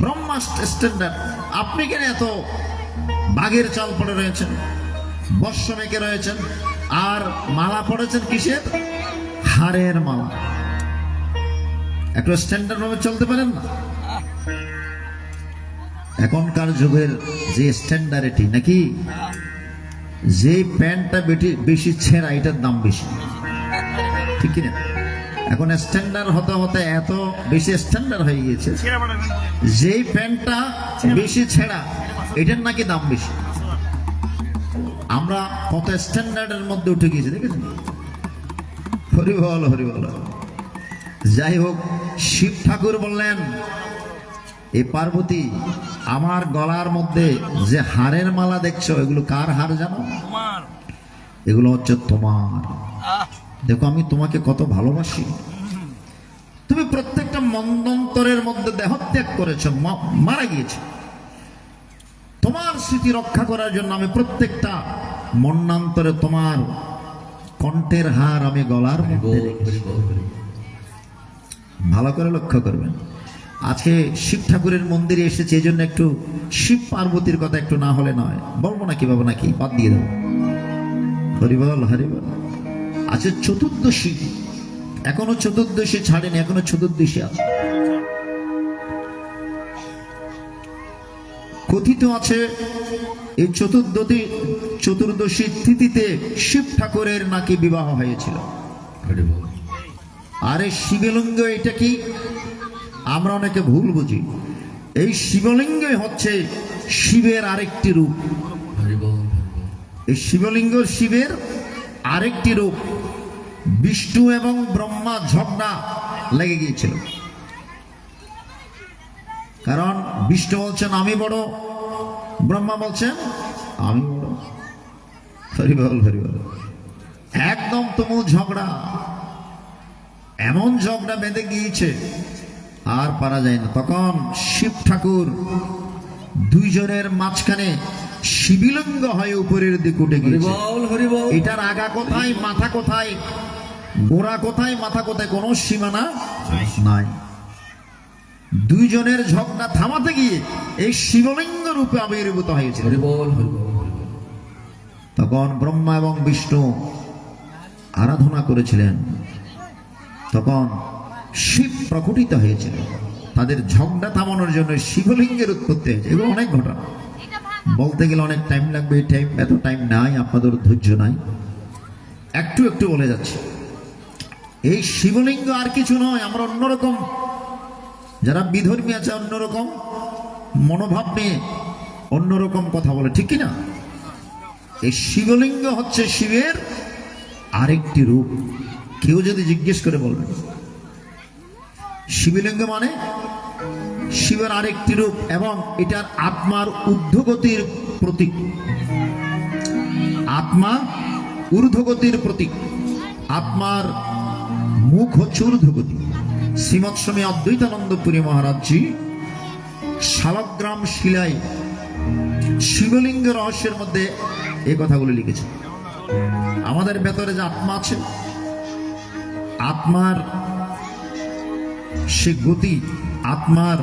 A: ব্রহ্মা স্ট্যান্ডার্ড, আপনি কেন এত বাঘের চাল পড়ে রয়েছেন, বর্ষ মেখে রয়েছেন, আর মালা পড়েছেন কিসের? হাড়ের মালা। একটু স্ট্যান্ডার্ড ভাবে চলতে পারেন না? এখনকার যুগের যে স্ট্যান্ডার্ডটি, নাকি যে প্যান্টটা বেশি ছেঁড়া, এটার দাম বেশি, ঠিক কিনা? এখন স্ট্যান্ডার্ড হতে হতে এত বেশি স্ট্যান্ডার্ড হয়ে গিয়েছে, যেই প্যান্টটা বেশি ছেঁড়া, এটার নাকি দাম বেশি। আমরা কত স্ট্যান্ডার্ডের মধ্যে উঠে গিয়েছি, দেখেছেন? হরিবল হরিবল। যাই হোক, শিব ঠাকুর বললেন, এই পার্বতী, আমার গলার মধ্যে যে হাড়ের মালা দেখছো, এগুলো কার হাড় জানো? এগুলো হচ্ছে তোমার। দেখো আমি তোমাকে কত ভালোবাসি। তুমি প্রত্যেকটা মন্বন্তরের মধ্যে দেহত্যাগ করেছো, মারা গিয়েছো। তোমার স্মৃতি রক্ষা করার জন্য আমি প্রত্যেকটা মন্বন্তরে তোমার কণ্ঠের হার আমি গলার মধ্যে রেখেছি। ভালো করে লক্ষ্য করবেন। আজকে শিব ঠাকুরের মন্দিরে এসেছে, এই জন্য একটু শিব পার্বতীর কথা একটু না হলে নয়। বলবো নাকি বাবা, নাকি বাদ দিয়ে দেবো? হরিবল হরিবল। আজকে চতুর্দশী, এখনো চতুর্দশী ছাড়েনি, এখনো চতুর্দশী আছে। কথিত আছে এই চতুর্দশী তিথিতে শিব ঠাকুরের নাকি বিবাহ হয়েছিল।
B: হরি বল।
A: আর এই শিবলিঙ্গ এটা কি আমরা অনেকে ভুল বুঝি। এই শিবলিঙ্গ হচ্ছে শিবের আরেকটি রূপ।
B: হরি বল, হরি বল।
A: এই শিবলিঙ্গ শিবের আরেকটি রূপ। বিষ্ণু এবং ব্রহ্মা ঝগড়া লেগে গিয়েছিল, কারণ বিষ্ণু বলছেন আমি বড়, ব্রহ্মা বলছেন আমি বড়। হরি বল, হরি বল। একদম তুমুল ঝগড়া, এমন ঝগড়া বেঁধে গিয়েছে আর পারা যায় না। তখন শিব ঠাকুর দুইজনের মাঝখানে শিবলিঙ্গ হয়ে উপরের দিকে উঠে
B: হরি
A: গিয়েছে।
B: বল, হরি বল।
A: এটার আগা কোথায়, মাথা কোথায়, গোড়া কোথায়, মাথা কোথায়, কোনো সীমানা নাই। দুইজনের ঝগড়া থামাতে গিয়ে এই শিবলিঙ্গ রূপে আবির্ভূত হয়েছিল।
B: হরি বল, হরি বল, হরি বল।
A: তখন ব্রহ্মা এবং বিষ্ণু আরাধনা করেছিলেন, তখন শিব প্রকটিত হয়েছিল। তাদের ঝগড়া থামানোর জন্য শিবলিঙ্গের উৎপত্তি হয়েছে। এগুলো অনেক ঘটনা, বলতে গেলে অনেক টাইম লাগবে। এই টাইম, এত টাইম নাই, আপনাদের ধৈর্য নাই, একটু একটু বলে যাচ্ছে। এই শিবলিঙ্গ আর কিছু নয়, আমরা অন্যরকম, যারা বিধর্মী আছে অন্যরকম মনোভাব নিয়ে অন্যরকম কথা বলে, ঠিক কিনা? এই শিবলিঙ্গ হচ্ছে শিবের আরেকটি রূপ। কেউ যদি জিজ্ঞেস করে বলবেন শিবলিঙ্গ মানে শিবের আরেকটি রূপ, এবং এটার আত্মার ঊর্ধ্বগতির প্রতীক। আত্মা ঊর্ধ্বগতির প্রতীক, আত্মার মুখ হচ্ছে ঊর্ধ্বগতি। শ্রীমৎ স্বামী অদ্বৈতানন্দপুরী মহারাজজি শালগ্রাম শিলায় শিবলিঙ্গ রহস্যের মধ্যে এই কথাগুলো লিখেছে। আমাদের ভেতরে যে আত্মা আছে, আত্মার সে গতি, আত্মার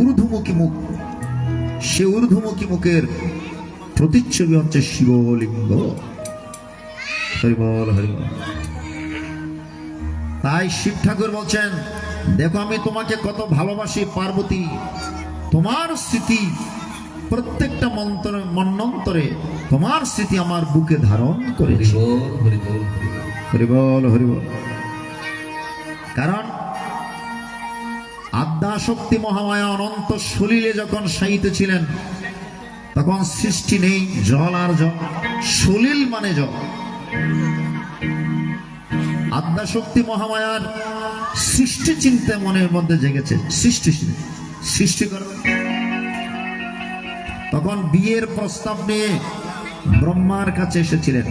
A: ঊর্ধ্বমুখী মুখ, সে ঊর্ধ্বমুখী মুখের প্রতিচ্ছবি হচ্ছে শিবলিঙ্গ। হরি বল, হরি বল। তাই শিব ঠাকুর বলছেন, দেখো আমি তোমাকে কত ভালোবাসি পার্বতী, তোমার স্মৃতি প্রত্যেকটা মন্বন্তরে তোমার স্মৃতি আমার বুকে ধারণ
B: হরি
A: করেছি।
B: বল, হরি বল, হরি বল।
A: হরি বল, হরি বল। কারণ আদ্যাশক্তি মহামায়া অনন্ত সলিলে যখন শায়িত ছিলেন, তখন সৃষ্টি নেই, জল আর জল, সলিল মানে জল। আদ্যাশক্তি মহামায়ার সৃষ্টি চিন্তা মনের মধ্যে জেগেছে, সৃষ্টি করো। তখন বিয়ের প্রস্তাব নিয়ে ব্রহ্মার কাছে এসেছিলেন,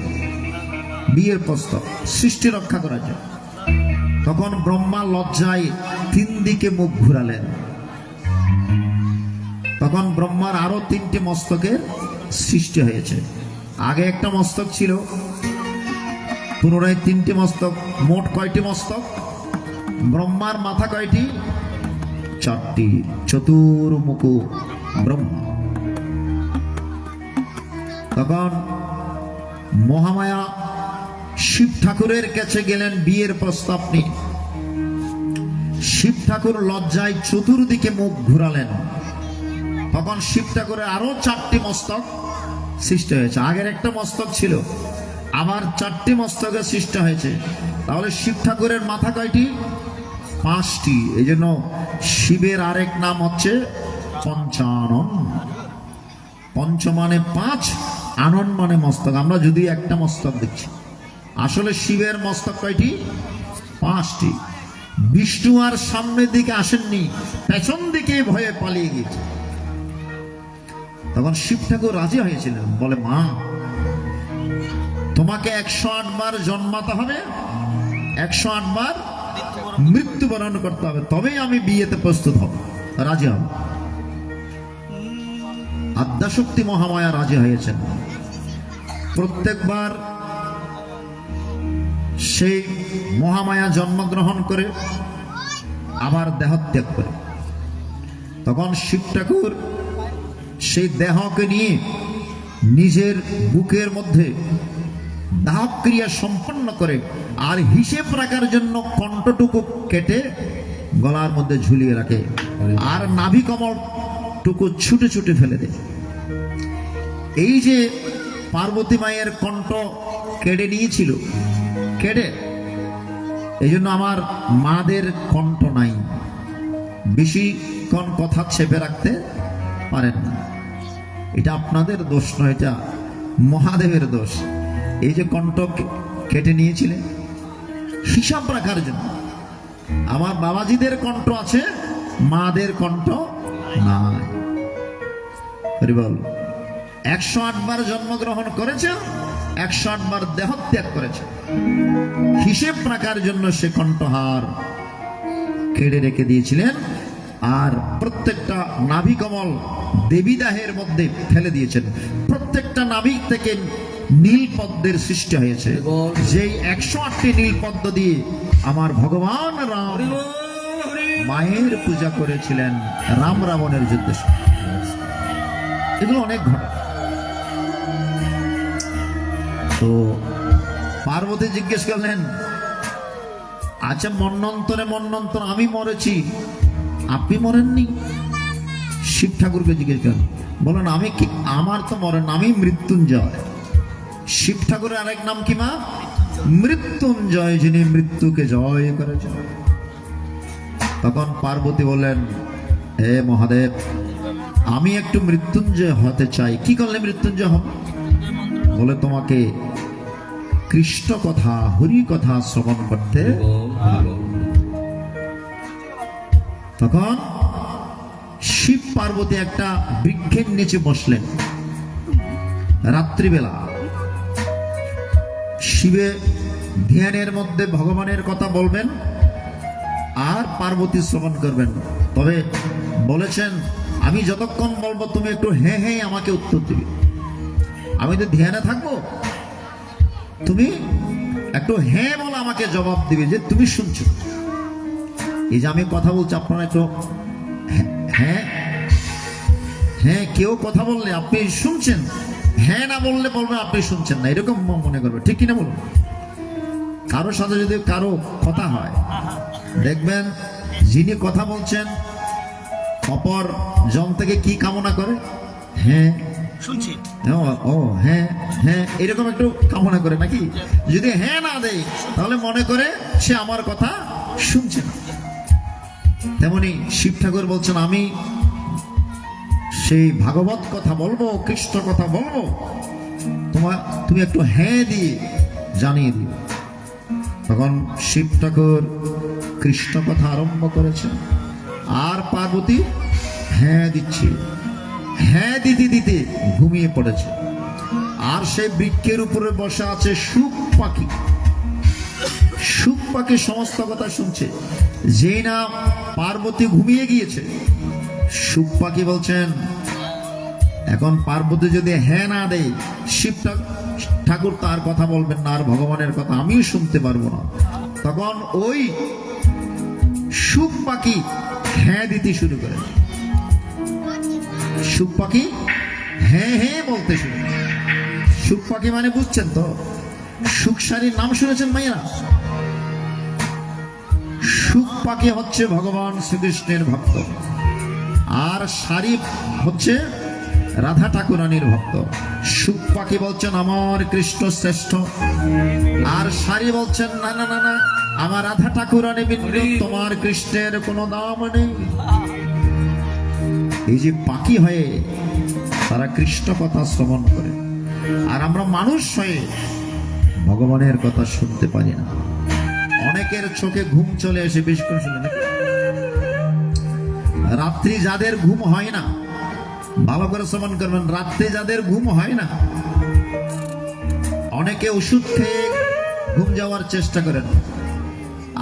A: বিয়ের প্রস্তাব সৃষ্টি রক্ষা করার জন্য। তখন ব্রহ্মা লজ্জায় 3 দিকে মুখ ঘুরালেন। তখন ব্রহ্মার আরো 3টি মস্তকের সৃষ্টি হয়েছে। আগে একটা মস্তক ছিল, পুনরায় 3টি মস্তক। মোট কয়টি মস্তক? ব্রহ্মার মাথা কয়টি? 4টি। চতুর্মুখ ব্রহ্মা। তখন মহামায়া শিব ঠাকুরের কাছে গেলেন বিয়ের প্রস্তাব নিয়ে। শিব ঠাকুর লজ্জায় চতুর্দিকে মুখ ঘুরালেন। তখন শিব ঠাকুরের আরো 4টি মস্তক সৃষ্টি হয়েছে। আগের একটা মস্তক ছিল, আবার 4টি মস্তকের সৃষ্টি হয়েছে। তাহলে শিব ঠাকুরের মাথা কয়টি? 5টি। এই জন্য শিবের আরেক নাম হচ্ছে পঞ্চানন। পঞ্চ মানে 5, আনন মানে মস্তক। আমরা যদি একটা মস্তক দেখছি, আসলে শিবের মস্তক কয়টি? 5টি। বিষ্ণু আর সামনের দিকে আসেননি, পেছন দিকে ভয়ে পালিয়ে গিয়েছে। তখন শিব ঠাকুর রাজি হয়েছিলেন, বলে মা তোমাকে 108 বার জন্মাতে হবে, 108 বার মৃত্যুবরণ করতে হবে, তবেই আমি বিয়েতে প্রস্তুত হব, রাজি হব। আদ্যাশক্তি মহামায়া রাজি হয়েছেন। প্রত্যেকবার সেই মহামায়া জন্মগ্রহণ করে আবার দেহত্যাগ করে। তখন শিব ঠাকুর সেই দেহকে নিয়ে নিজের বুকের মধ্যে দাহ ক্রিয়া সম্পন্ন করে আর হিসেব রাখার জন্য কণ্ঠটুকু কেটে গলার মধ্যে ঝুলিয়ে রাখে আর নাভি কমল টুকু ছুটে ছুটে ফেলে দেয়। এই যে পার্বতী মায়ের কণ্ঠ কেড়ে নিয়েছিল, কেড়ে, এই জন্য আমার মাদের কণ্ঠ নাই, বেশিক্ষণ কথা চেপে রাখতে পারেন না। এটা আপনাদের দোষ নয়, এটা মহাদেবের দোষ। এই যে কণ্ঠ কেটে নিয়েছিলেন হিসাব রাখার জন্য। আমার বাবাজিদের কণ্ঠ আছে, মাদের কণ্ঠ নাই। বল 108 বার জন্মগ্রহণ করেছেন, 108 বার দেহত্যাগ করেছেন। হিসেব রাখার জন্য সে কণ্ঠহার কেড়ে রেখে দিয়েছিলেন আর প্রত্যেকটা নাভি কমল দেবীদাহের মধ্যে ফেলে দিয়েছেন। প্রত্যেকটা নাভি থেকে নীল পদ্মের সৃষ্টি হয়েছে, যেই 108টি নীল পদ্ম দিয়ে আমার ভগবান রাম মায়ের পূজা করেছিলেন রাম রাবণের যুদ্ধে। এগুলো অনেক ঘটনা। তো পার্বতী জিজ্ঞেস করলেন, আচ্ছা মন্বন্তরে মন্বন্তর আমি মরেছি, আপনি মরেননি? শিব ঠাকুরকে জিজ্ঞেস করেন, বলেন আমি কি, আমার তো মরেন, আমি মৃত্যুঞ্জয়। শিব ঠাকুরের আরেক নাম কি মা? মৃত্যুঞ্জয়, যিনি মৃত্যুকে জয় করেছেন। তখন পার্বতী বললেন, হে মহাদেব, আমি একটু মৃত্যুঞ্জয় হতে চাই। কি করলে মৃত্যুঞ্জয় হব? বলে তোমাকে কৃষ্ণ কথা, হরি কথা শ্রবণ করতে। তখন শিব পার্বতী একটা বৃক্ষের নিচে বসলেন রাত্রিবেলা। শিবে ধ্যানের মধ্যে ভগবানের কথা বলবেন আর পার্বতী শ্রবণ করবেন। তবে বলেছেন, আমি যতক্ষণ বলবো তুমি একটু হ্যাঁ হ্যাঁ আমাকে উত্তর দিবে। আমি তো ধ্যানে থাকবো, তুমি একটু হ্যাঁ বলে আমাকে জবাব দিবে যে তুমি শুনছো। এই যে আমি কথা বলছি, আপনারা একটু হ্যাঁ হ্যাঁ, কেউ কথা বললে আপনি শুনছেন, হ্যাঁ না বললে বলবেন আপনি শুনছেন না, এরকম মনে করবে। ঠিক কিনা বলুন? কারোর সাথে যদি কারো কথা হয়, দেখবেন যিনি কথা বলছেন অপর জন থেকে কি কামনা করে? হ্যাঁ
C: শুনছি,
A: ও হ্যাঁ হ্যাঁ, এরকম একটু কামনা করে নাকি? যদি হ্যাঁ না দেয় তাহলে মনে করে সে আমার কথা শুনছে না। তেমনি শিব ঠাকুর বলছেন, আমি সেই ভাগবত কথা বলবো, কৃষ্ণ কথা বলবো, তুমি একটু হ্যাঁ দিয়ে জানিয়ে দিও। তখন শিব ঠাকুর কৃষ্ণ কথা আরম্ভ করেছেন আর পার্বতী হ্যাঁ দিচ্ছে। হ্যাঁ দিতে দিতে ঘুমিয়ে পড়েছে। আর সেই বৃক্ষের উপরে বসে আছে সুখ পাখি। সুখ পাখি সমস্ত কথা শুনছে। যেই না পার্বতী ঘুমিয়ে গিয়েছে, সুখ পাখি বলছেন, এখন পার্বতী যদি হ্যাঁ না দেয়, শিব ঠাকুর তার কথা বলবেন না আর ভগবানের কথা আমিও শুনতে পারবো না। তখন ওই সুখ পাখি হ্যাঁ দিতে শুরু করে। সুখ পাখি হ্যাঁ হ্যাঁ বলতে শুরু। সুখ পাখি মানে বুঝছেন তো? সুখসারীর নাম শুনেছেন মাইয়া? সুখ পাখি হচ্ছে ভগবান শ্রীকৃষ্ণের ভক্ত, আর সারি হচ্ছে রাধা ঠাকুরানীর ভক্ত। সুখ পাখি বলছেন আমার কৃষ্ণ শ্রেষ্ঠ, আর সারি বলছেন না না না না, আমার রাধা ঠাকুরানী বিন্দু, তোমার কৃষ্ণের কোনো দাম নেই। এই যে পাখি হয়ে তারা কৃষ্ণ কথা শ্রবণ করে, আর আমরা মানুষ হয়ে ভগবানের কথা শুনতে পারি না। অনেকের চোখে ঘুম চলে এসে, বেশি করে শুনে নাকি? রাত্রি যাদের ঘুম হয় না, ভালো করে শ্রবণ করবেন, রাত্রে যাদের ঘুম হয় না, অনেকে ওষুধ খেয়ে ঘুম যাওয়ার চেষ্টা করেন।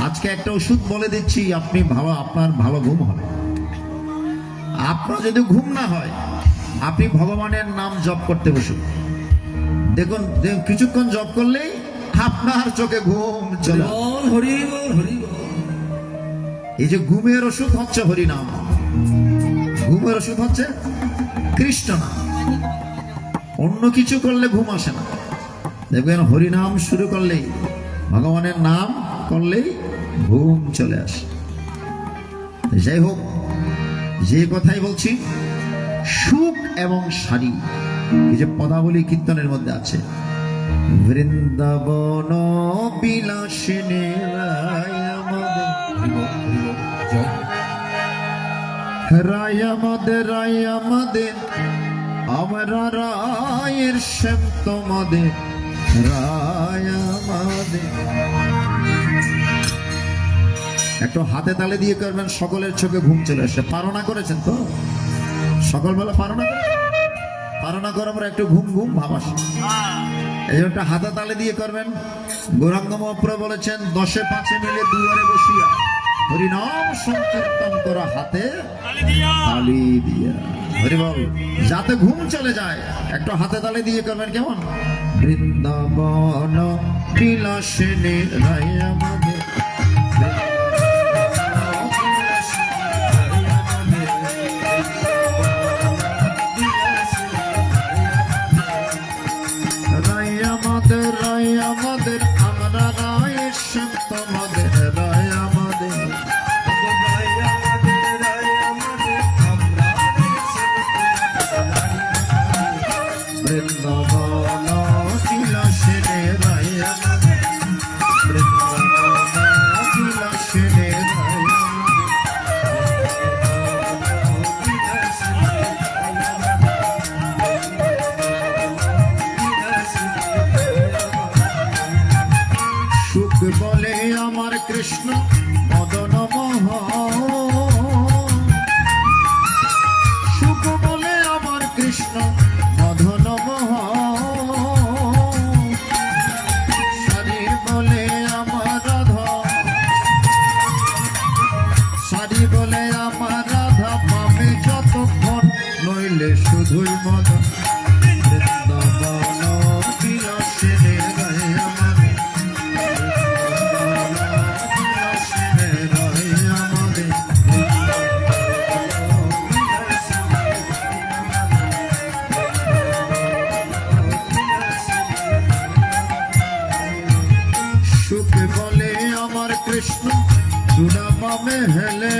A: আজকে একটা ওষুধ বলে দিচ্ছি, আপনি আপনার ভালো ঘুম হবে। আপনার যদি ঘুম না হয়, আপনি ভগবানের নাম জপ করতে বসুন। দেখুন কিছুক্ষণ জপ করলেই আপনার চোখে ঘুম চলে। এই যে ঘুমের ওষুধ হচ্ছে হরিনাম, ঘুমের ওষুধ হচ্ছে কৃষ্ণ নাম। অন্য কিছু করলে ঘুম আসে না। দেখবেন হরিনাম শুরু করলেই, ভগবানের নাম করলেই ঘুম চলে আসে। যাই হোক, যে কথাই বলছি, সুখ এবং শাড়ি, এই যে পদাবলী কীর্তনের মধ্যে আছে, বৃন্দাবন বিলাসিনী রায় আমাদের,
B: জয়
A: রায় আমাদের, রায় আমাদের, আমরা রায়ের শ্যাম তোমাদের, রায় আমাদের। একটু হাতে তালে দিয়ে করবেন, সকলের চোখে ঘুম চলে আসে। পারনা করেছেন তো? সকালবেলা পারনা পারনা করার পর একটু ঘুম ঘুম ভাব আসে, এই জন্য হাতে তালে দিয়ে করবেন। গৌরাঙ্গ মহাপ্রভু বলেছেন, 10-5 মিলে দুয়ারে বসিয়া হরিনাম সংকীর্তন করা, হাতে তালি দিয়া। হরি বল, যাতে ঘুম চলে যায়, একটু হাতে তালে দিয়ে করবেন। কেমন? বৃন্দাবন বিলাসিনী রায় আমাদের, রায় আমাদের, রায় আমাদের, আমরা রায়ের শ্যাম তোমাদের, রায় আমাদের, বৃন্দাবন বিলাসিনী রায় আমাদের, বৃন্দাবন বিলাসিনী রায় আমাদের। সুখ বলে আমার কৃষ্ণ মদন মোহন, সুখ বলে আমার কৃষ্ণ মদন মোহন, শাড়ি বলে আমার রাধা, শাড়ি বলে আমার রাধা, পাবে যতক্ষণ নইলে শুধুই মদন। বৃন্দাবন বিলাসিনী রায় আমাদের, বিলাসিনী রায় আমাদের, সুখ বলে আমার কৃষ্ণ চূড়ামে হেলে,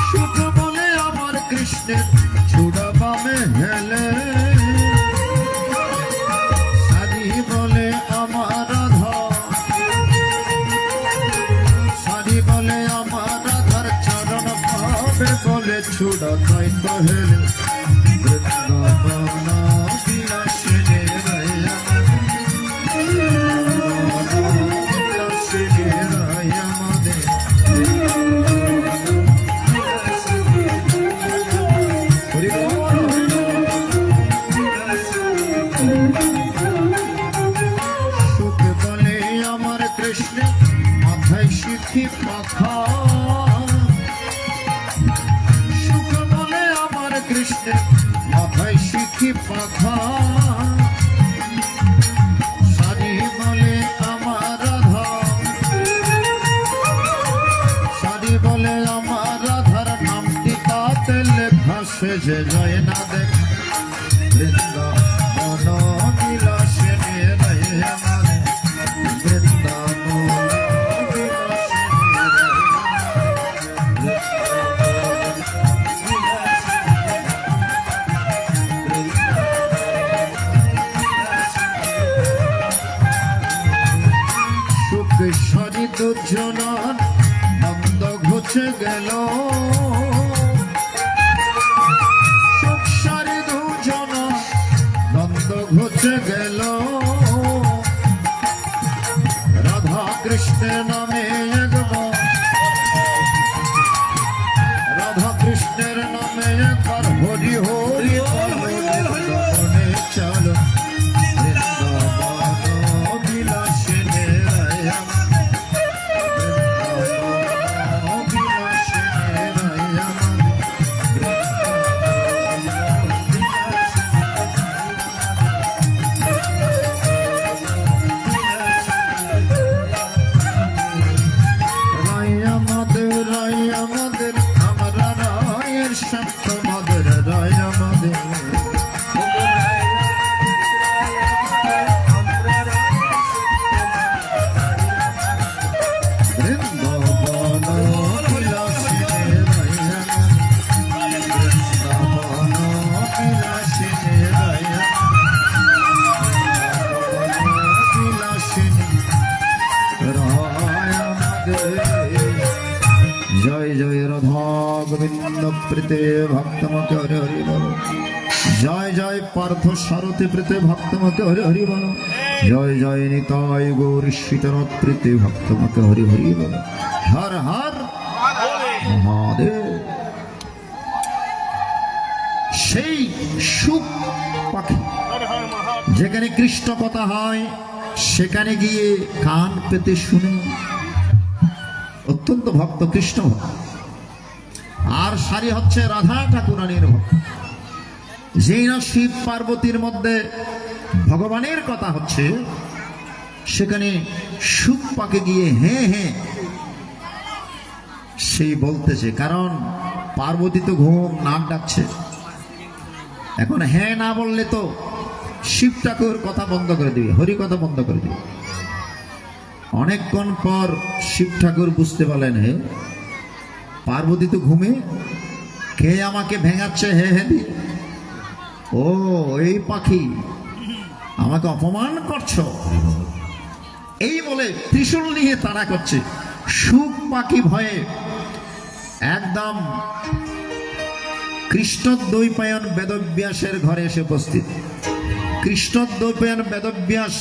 A: সুখ বলে আমার কৃষ্ণের চূড়ামে হেলে, শাড়ি বলে আমার রাধা, শাড়ি বলে আমার রাধার চরণ পাবে বলে চূড়া তাই তো হেলে। বৃন্দাবন বিলাসিনী রায় আমাদের, বিলাসিনী রায় আমাদের, হরি বল, হরি বল। সুখ বলে আমার কৃষ্ণ মাথায় সিদ্ধি পাখা, সুখ বলে আমার কৃষ্ণ মাথায় সিদ্ধি পাখা, শাড়ি বলে আমার রাধা, শাড়ি বলে আমার রাধার নামটি তাতে লেখা, সে যে যায় না দেখ। বৃন্দাবন বিলাসিনী রায় আমাদের, বৃন্দাবন বিলাসিনী রায় আমাদের। সুখেশ্বরী দুজনার নন্দ ঘুচে গেল, সুখসারী দুজন নন্দ ঘুচে গেল, রাধা কৃষ্ণের নামে একবার, রাধা কৃষ্ণের নামে একবার হরি হরি বলে চলো। বৃন্দাবন বিলাসিনী রায় আমাদের, বৃন্দাবন বিলাসিনী রায় আমাদের, গোবিন্দ প্রীতে ভক্তমকে হরি হরি বল। জয় জয় পার্থ সারথি প্রীতে ভক্তমকে হরি হরি বল। জয় জয় নিতাই গৌর শীতনাথ প্রীতে ভক্তমকে হরি হরি বল। হর হর মহাদেব। সেই সুখ পাখি যেখানে কৃষ্ণ কথা হয় সেখানে গিয়ে কান পেতে শুনে অত্যন্ত ভক্ত কৃষ্ণ ভক্ত। আর সারি হচ্ছে রাধা ঠাকুরানীর ভক্ত। যেই না শিব পার্বতীর মধ্যে ভগবানের কথা হচ্ছে সেখানে সুখ পাকে গিয়ে হ্যাঁ হ্যাঁ সেই বলতেছে, কারণ পার্বতী তো ঘুম নাক ডাকছে। এখন হ্যাঁ না বললে তো শিব ঠাকুর কথা বন্ধ করে দিবে, হরি কথা বন্ধ করে দিবে। অনেকক্ষণ পর শিব ঠাকুর বুঝতে পারলেন হে পার্বতী তো ঘুমে, কে আমাকে ভেঙাচ্ছে হে হে দি। ও এই পাখি আমাকে অপমান করছো, এই বলে ত্রিশূল নিয়ে তাড়া করছে। সুখ পাখি ভয়ে একদম কৃষ্ণদ্বৈপায়ন বেদব্যাসের ঘরে এসে উপস্থিত। কৃষ্ণদ্বৈপায়ন বেদব্যাস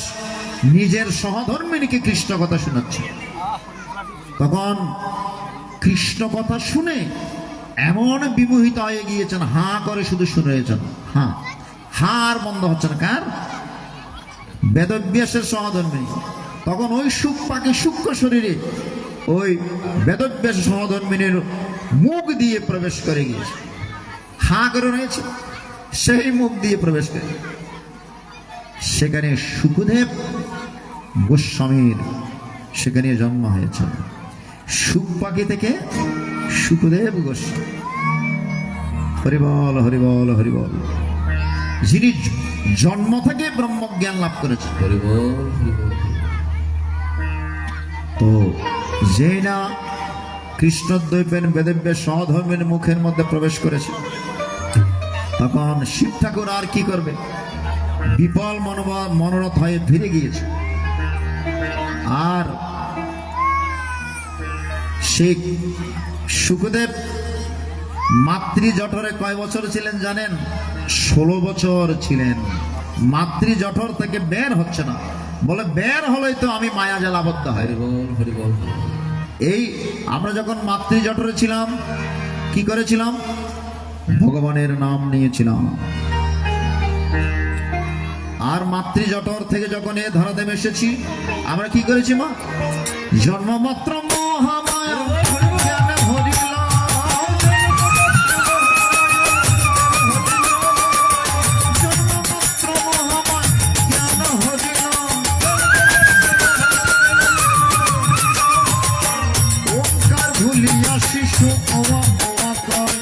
A: নিজের সহধর্মিনীকে কৃষ্ণ কথা শোনাচ্ছে। তখন কৃষ্ণ কথা শুনে এমন বিমোহিত হয়ে গিয়েছেন, হাঁ করে শুধু শুনেছেন, হ্যাঁ হার বন্ধ হচ্ছে না। কার? বেদব্যাসের সহধর্মিনী। তখন ওই সুখ পাখি সূক্ষ্ম শরীরে ওই বেদব্যাস সহধর্মিনীর মুখ দিয়ে প্রবেশ করে গিয়েছে, হাঁ করে রয়েছে, সেই মুখ দিয়ে প্রবেশ করে সেখানে সুখদেব গোস্বামীর সেখানে জন্ম হয়েছে। সুখ পাখি থেকে সুখদেব গোস্বামী। হরিবল হরিবল হরিবল। যিনি জন্ম থেকে ব্রহ্মজ্ঞান লাভ করেছেন।
B: হরি বল, হরি বল।
A: তো যে না কৃষ্ণদ্বৈপায়ন বেদব্যাস সহধর্মের মুখের মধ্যে প্রবেশ করেছে, তখন শিব ঠাকুর আর কি করবে, বিফল মনোরথ হয়ে ফিরে গিয়েছে। আর সেই সুখদেব মাতৃ জঠরে কয় বছর ছিলেন জানেন? 16 বছর ছিলেন। মাতৃ জঠর থেকে বের হচ্ছে না, বলে বের হলেই তো আমি মায়া জাল আবদ্ধ হয়।
B: হরি বল, হরি বল।
A: এই আমরা যখন মাতৃ জঠরে ছিলাম কি করেছিলাম? ভগবানের নাম নিয়েছিলাম। আর মাতৃ জঠর থেকে যখন এ ধরাদেমে এসেছি আমরা কি করেছি? মা জন্মমাত্র মহামায়া জ্ঞানে ভরিলাম, জন্মমাত্র মহামায়া জ্ঞান ভরিলাম, ওঙ্কার ভুলিয়া শিশু ওয়া ওয়া কর,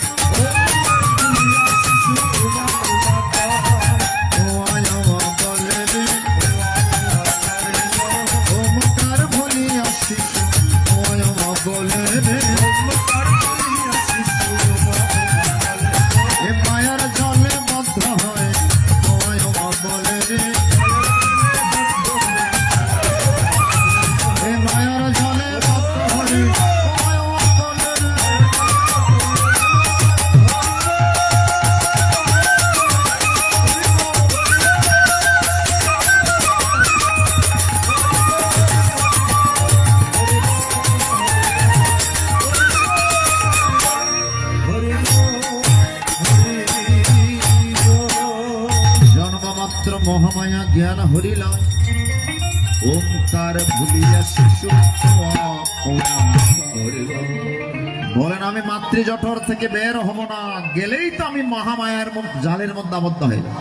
A: মহামায়া জ্ঞান হরিলাম, ওঙ্কার ভুলিয়া শিশু বলেন আমি মাতৃ জঠর থেকে বের হব না, গেলেই তো আমি মহামায়ার জালের মধ্যে আবদ্ধ হয়ে যাব।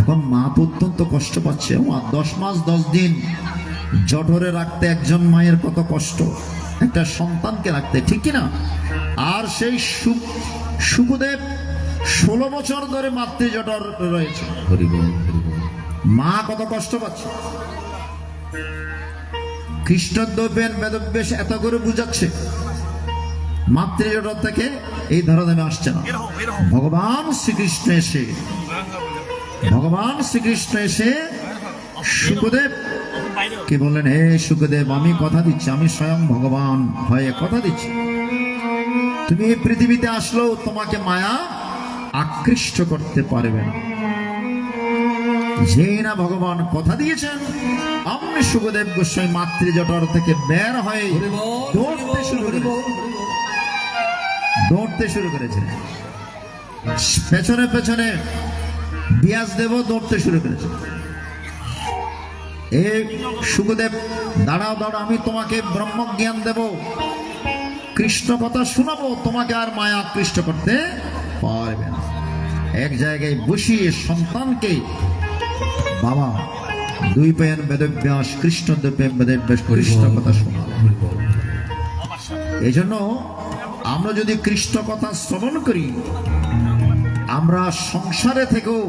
A: এখন মা তো অত্যন্ত কষ্ট পাচ্ছে। 10 মাস 10 দিন জঠরে রাখতে একজন মায়ের কত কষ্ট, একটা সন্তানকে রাখতে, ঠিক কিনা? আর সেই সুখদেব 16 বছর ধরে মাতৃ জঠর রয়েছে।
B: হরি বল, হরি বল।
A: মা কত কষ্ট পাচ্ছে। কৃষ্ণদ্বৈপায়ন বেদব্যাস এত করে বুঝাচ্ছে, মাতৃ জঠর থেকে এই ধরাধামে আসছে না। ভগবান শ্রীকৃষ্ণ এসে সুখদেব কি বললেন? হে সুখদেব, আমি কথা দিচ্ছি, আমি স্বয়ং ভগবান হয়ে কথা দিচ্ছি, তুমি এই পৃথিবীতে আসলেও তোমাকে মায়া আকৃষ্ট করতে পারবে না। যে না ভগবান কথা দিয়েছেন, অমনি সুখদেব গোস্বামী মাতৃজঠর থেকে বের হয়ে
B: হরি বল,
A: দৌড়তে শুরু
B: হরি
A: করেছে।
B: বল, হরি বল।
A: দৌড়তে শুরু করেছে। পেছনে পেছনে ব্যাসদেব দৌড়তে শুরু করেছে। এই সুখদেব, দাঁড়াও দাঁড়াও, আমি তোমাকে ব্রহ্মজ্ঞান দেব, কৃষ্ণ কথা শোনাবো, তোমাকে আর মায়া আকৃষ্ট করতে পারবে না। এক জায়গায় বসিয়ে সন্তানকে, বাবা দুই পেন বেদব্যাস কৃষ্ণ দেবেন বেদব্যাস কৃষ্ণ কথা শোনা।
B: হরি বল।
A: এই জন্য আমরা যদি কৃষ্ণ কথা শ্রবণ করি, আমরা সংসারে থেকেও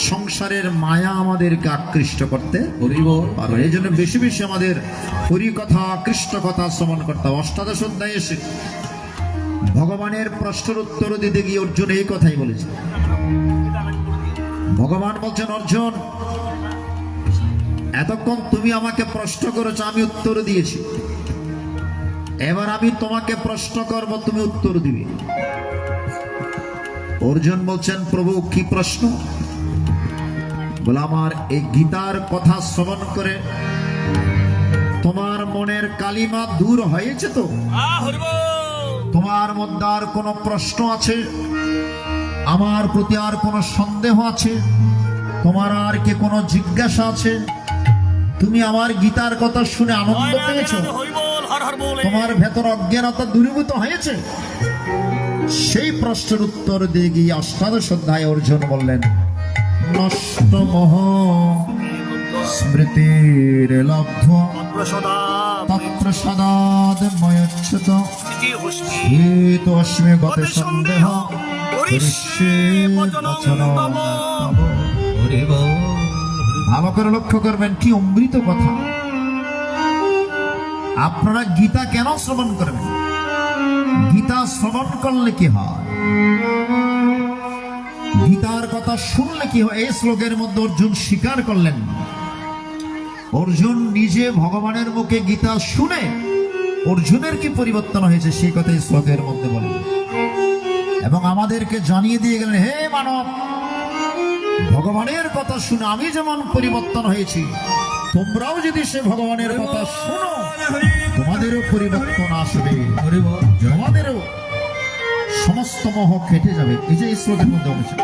A: সংসারের মায়া আমাদেরকে আকৃষ্ট করতে
B: হরি বল।
A: পারবে। এই জন্য বেশি বেশি আমাদের হরি কথা কৃষ্ণ কথা শ্রবণ করতে হবে। অষ্টাদশ অধ্যায়ে এসে ভগবানের প্রশ্নের উত্তর দিতে গিয়ে অর্জুন এই কথাই বলেছে। ভগবান বলছেন, অর্জুন এতক্ষণ তুমি আমাকে প্রশ্ন করেছো, আমি উত্তর দিয়েছি, এবার আমি তোমাকে প্রশ্ন করব, তুমি উত্তর দিবে। অর্জুন বলছেন, প্রভু কি প্রশ্ন? বলে, আমার এই গীতার কথা শ্রবণ করে তোমার মনের কালিমা দূর হয়েছে তো? তোমার মধ্যে আর কোনো প্রশ্ন আছে? আমার প্রতি আর কোনো সন্দেহ আছে? তোমার আর কি কোনো জিজ্ঞাসা আছে? তুমি আমার গীতার কথা শুনে আনন্দ পেয়েছো? তোমার ভেতর অজ্ঞানতা দূরীভূত হয়েছে? সেই প্রশ্নের উত্তর দিয়ে গিয়ে অষ্টাদশ অধ্যায়ে অর্জুন বললেন, নষ্ট মোহ স্মৃতির লব্ধ তৎপ্রসাদাদ ময়োচ্যুত হিতোস্মি গতে সন্দেহ করিষ্যে বচনম তব।
B: হরি বল,
A: ভালো করে লক্ষ্য করবেন, কি অমৃত কথা। আপনারা গীতা কেন শ্রবণ করবেন? গীতা শ্রবণ করলে কি হয়? গীতার কথা শুনলে কি হয়? এই শ্লোকের মধ্যে অর্জুন স্বীকার করলেন। অর্জুন নিজে ভগবানের মুখে গীতা শুনে অর্জুনের কি পরিবর্তন হয়েছে সেই কথা এই শ্লোকের মধ্যে বলেন, এবং আমাদেরকে জানিয়ে দিয়ে গেলেন, হে মানব, ভগবানের কথা শুনে আমি যেমন পরিবর্তন হয়েছি, তোমরাও যদি সে ভগবানের কথা শোনো, তোমাদেরও পরিবর্তন আসবে,
B: হরি বল।
A: তোমাদেরও সমস্ত মোহ কেটে যাবে। এই যে এই শ্লোকের মধ্যে বলেছে,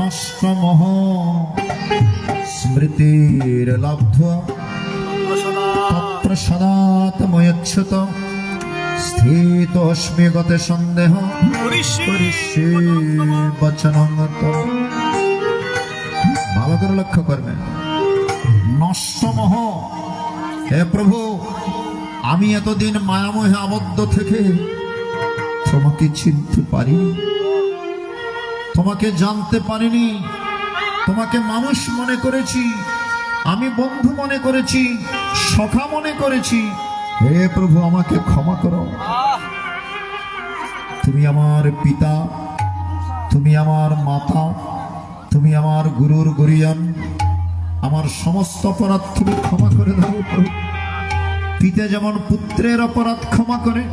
A: নষ্ট মোহ স্মৃতির লব্ধ তৎপ্রসাদাৎ ময়োচ্যুত স্থিতোস্মি গতে সন্দেহ করিষ্যে বচনং তব। ভালো করে লক্ষ্য করবেন, নষ্ট মোহ। হে প্রভু, আমি এতদিন মায়ামোহে আবদ্ধ থেকে তোমাকে চিনতে পারিনি, তোমাকে জানতে পারিনি, তোমাকে মানুষ মনে করেছি, আমি বন্ধু মনে করেছি, সখা মনে করেছি। হে প্রভু, আমাকে ক্ষমা করো। তুমি আমার পিতা, তুমি আমার মাতা, তুমি আমার গুরুর গুরিয়ান, আমার সমস্ত অপরাধ তুমি ক্ষমা করে দাও প্রভু। পিতা যেমন পুত্রের অপরাধ ক্ষমা করে,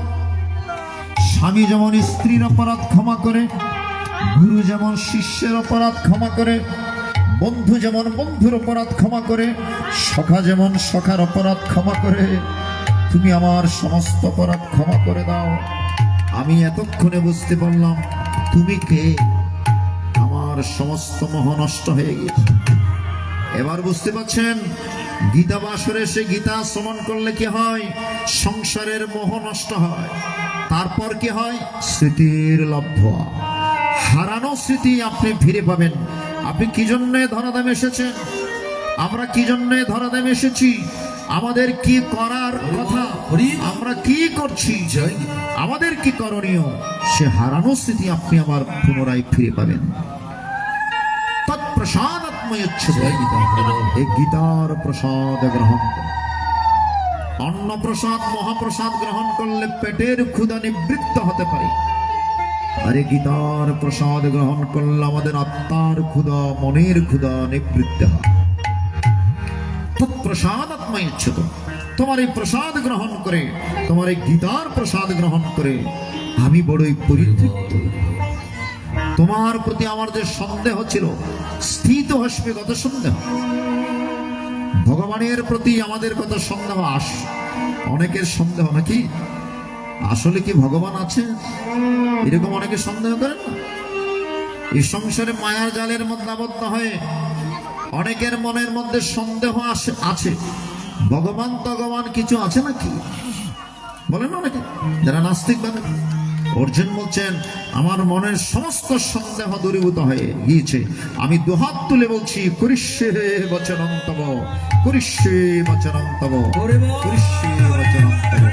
A: স্বামী যেমন স্ত্রীর অপরাধ ক্ষমা করে, গুরু যেমন শিষ্যের অপরাধ ক্ষমা করে, বন্ধু যেমন বন্ধুর অপরাধ ক্ষমা করে, সখা যেমন সখার অপরাধ ক্ষমা করে, তুমি আমার সমস্ত অপরাধ ক্ষমা করে দাও। আমি এতক্ষণে বুঝতে পারলাম তুমি কে, আমার সমস্ত মোহ নষ্ট হয়ে গেছে। এবার বুঝতে পারছেন, গীতা বাসরে সে গীতা শ্রবণ করলে কি হয়? সংসারের মোহ নষ্ট হয়। তারপর কি হয়? স্মৃতির লব্ধ, হারানো স্মৃতি আপনি ফিরে পাবেন। আপনি কি জন্যে ধরাধামে এসেছেন? আমরা কি জন্যে ধরাধামে এসেছি? আমাদের কি করার কথা? আমরা কি করছি? আমাদের কি করণীয়? সে হারানো স্মৃতি আপনি আবার পুনরায় ফিরে পাবেন। তৎপ্রসাদাত্ময়োচ্যুত। এই গীতার প্রসাদ গ্রহণ করুন। অন্ন প্রসাদ মহাপ্রসাদ গ্রহণ করলে পেটের ক্ষুধা নিবৃত্ত হতে পারে, আরে গীতার প্রসাদ গ্রহণ করলে আমাদের আত্মার ক্ষুধা, মনের ক্ষুধা নিবৃত্ত হয়। তৎপ্রসাদাত্ময়োচ্যুত। তোমার এই প্রসাদ গ্রহণ করে, তোমার এই গীতার প্রসাদ গ্রহণ করে আমি বড়ই পরিতৃপ্ত। তোমার প্রতি আমার যে সন্দেহ ছিল, স্থিত হস্মে কত সন্দেহ। ভগবানের প্রতি আমাদের কত সন্দেহ, অনেকের সন্দেহ নাকি আসলে কি ভগবান আছে, এরকম অনেকে সন্দেহ করেন না। এই সংসারে মায়ার জালের মধ্যে আবদ্ধ হয়ে অনেকের মনের মধ্যে সন্দেহ আছে, ভগবান ভগবান কিছু আছে নাকি বলেন অনেকে, যারা নাস্তিক বলেন। অর্জুন বলছেন আমার মনের সমস্ত সন্দেহ দূরীভূত হয়ে গিয়েছে, আমি দুহাত তুলে বলছি করিষ্যে বচনং তব, করিষ্যে বচনং তব, করিষ্যে বচনং তব।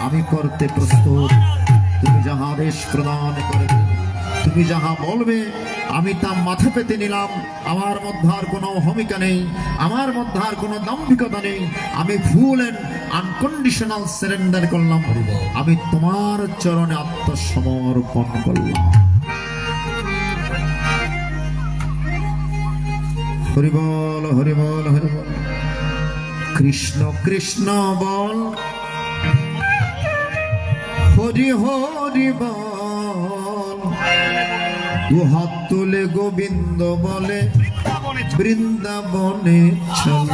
A: আমি করতে প্রস্তুত, তুমি যাহা আদেশ প্রদান করবে, তুমি যাহা বলবে আমি তা মাথা পেতে নিলাম। আমার মধ্যে আর কোনো অহমিকা নেই, আমার মধ্যে আর কোনো দাম্ভিকতা নেই। আমি ফুল এন্ড আনকন্ডিশনাল সারেন্ডার করলাম, আমি তোমার চরণে আত্মসমর্পণ করলাম। হরি বল, হরি বল, হরি বল। কৃষ্ণ কৃষ্ণ বল, হরি হরি বল। দুহাত তুলে গোবিন্দ বলে বৃন্দাবনে চল।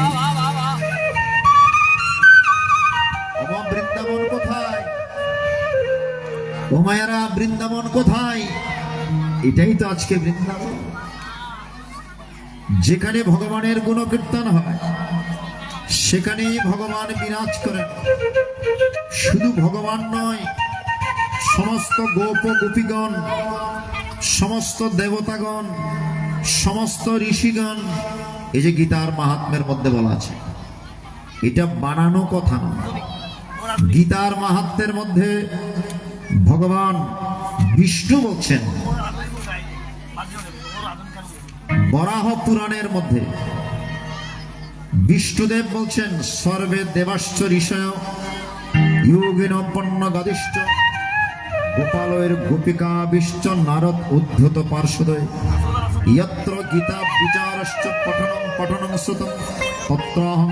A: আমার বৃন্দাবন কোথায়? ও মায়েরা, বৃন্দাবন কোথায়? এটাই তো আজকে বৃন্দাবন, যেখানে ভগবানের গুণকীর্তন হয়, সেখানেই ভগবান বিরাজ করেন। শুধু ভগবান নয়, সমস্ত গোপ গোপীগণ, সমস্ত দেবতাগণ, সমস্ত ঋষিগণ। এই যে গীতার মাহাত্ম্যের মধ্যে বলা আছে, এটা বানানো কথা নয়। গীতার মাহাত্ম্যের মধ্যে ভগবান বিষ্ণু বলছেন, বরাহ পুরাণের মধ্যে বিষ্ণুদেব বলছেন সর্বে দেবাশ্চ ঋষয় যোগিন পণ্য গাদিষ্ঠ গোপালয়ের গোপিকা বিশ্চ নারদ উদ্ধত পার্শ্বদয় यत्र गीता विचारश्च पठनं पठनं श्रुतं तत्राहं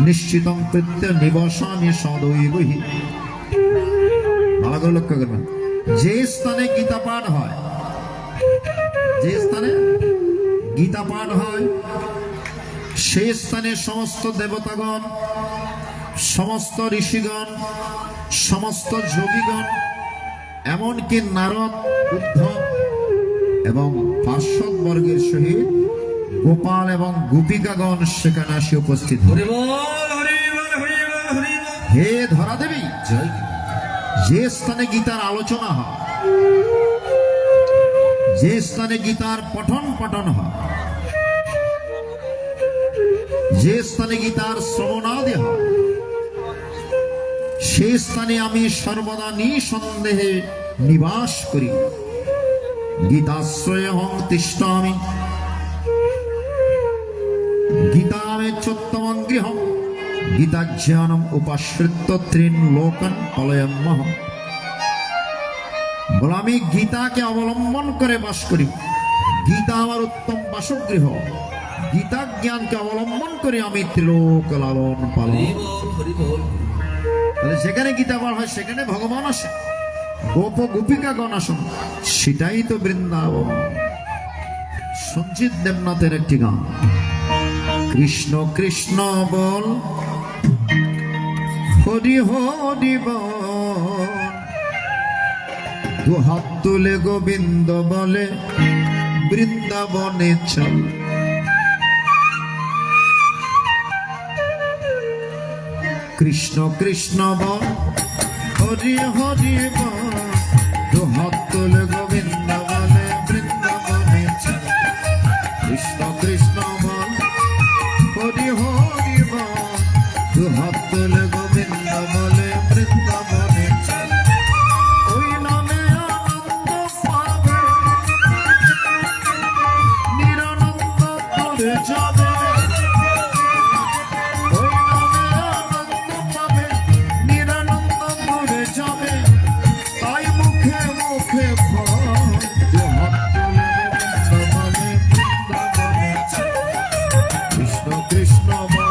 A: निश्चितं प्रत्य निवसामि सदैवहि। ভালো করে লক্ষ্য করবেন, যে স্থানে গীতা পাঠ হয়, যে স্থানে গীতা পাঠ হয়, সেই স্থানে সমস্ত দেবতাগণ, সমস্ত ঋষিগণ, সমস্ত যোগীগণ, এমনকি নারদ, উদ্ধব এবং পার্শ্বদ বর্গের সহিত গোপাল এবং গোপিকাগণ সেখানে আসে উপস্থিত। হে ধরা দেবী, যে স্থানে গীতার আলোচনা হয়, যে স্থানে গীতার পঠন পাঠন হয়, যে স্থানে গীতার শ্রবণাদি হয়, সেই স্থানে আমি সর্বদা নিঃসন্দেহে নিবাস করি। গীতাশ্রয়হং তিষ্ঠামি গীতামে চোত্তমং গৃহম গীতাজ্ঞানম উপাশ্রিত্য ত্রিন লোকন পলয়ম্মহম। বলে আমি গীতাকে অবলম্বন করে বাস করি, গীতা আমার উত্তম বাসগৃহ, গীতা জ্ঞানকে অবলম্বন করে আমি ত্রিলোক লালন পালন। তাহলে যেখানে গীতা পাঠ হয় সেখানে ভগবান আসে, গোপ গোপিকাগণ আসেন, সেটাই তো বৃন্দাবন। সঞ্জিত দেবনাথের একটি গান, কৃষ্ণ কৃষ্ণ বল, হরি হরি বল। দুহাত তুলে গোবিন্দ বলে বৃন্দাবনে চল। কৃষ্ণ কৃষ্ণ বল, হরি হরি বল। দুহাত তুলে গোবিন্দ বলে বৃন্দাবনে চল। কৃষ্ণ কৃষ্ণ বল, হরি হরি বল। দুহাত তুলে গোবিন্দ বলে বৃন্দাবনে চল। ওই নামে আনন্দ পাবে, নিরানন্দ করে যাবে। ওই নামে আনন্দ পাবে, নিরানন্দ করে যাবে। তাই মুখে মুখে ফল, দুহাত তুলে গোবিন্দ বলে বৃন্দাবনে চল। কৃষ্ণ কৃষ্ণ বল,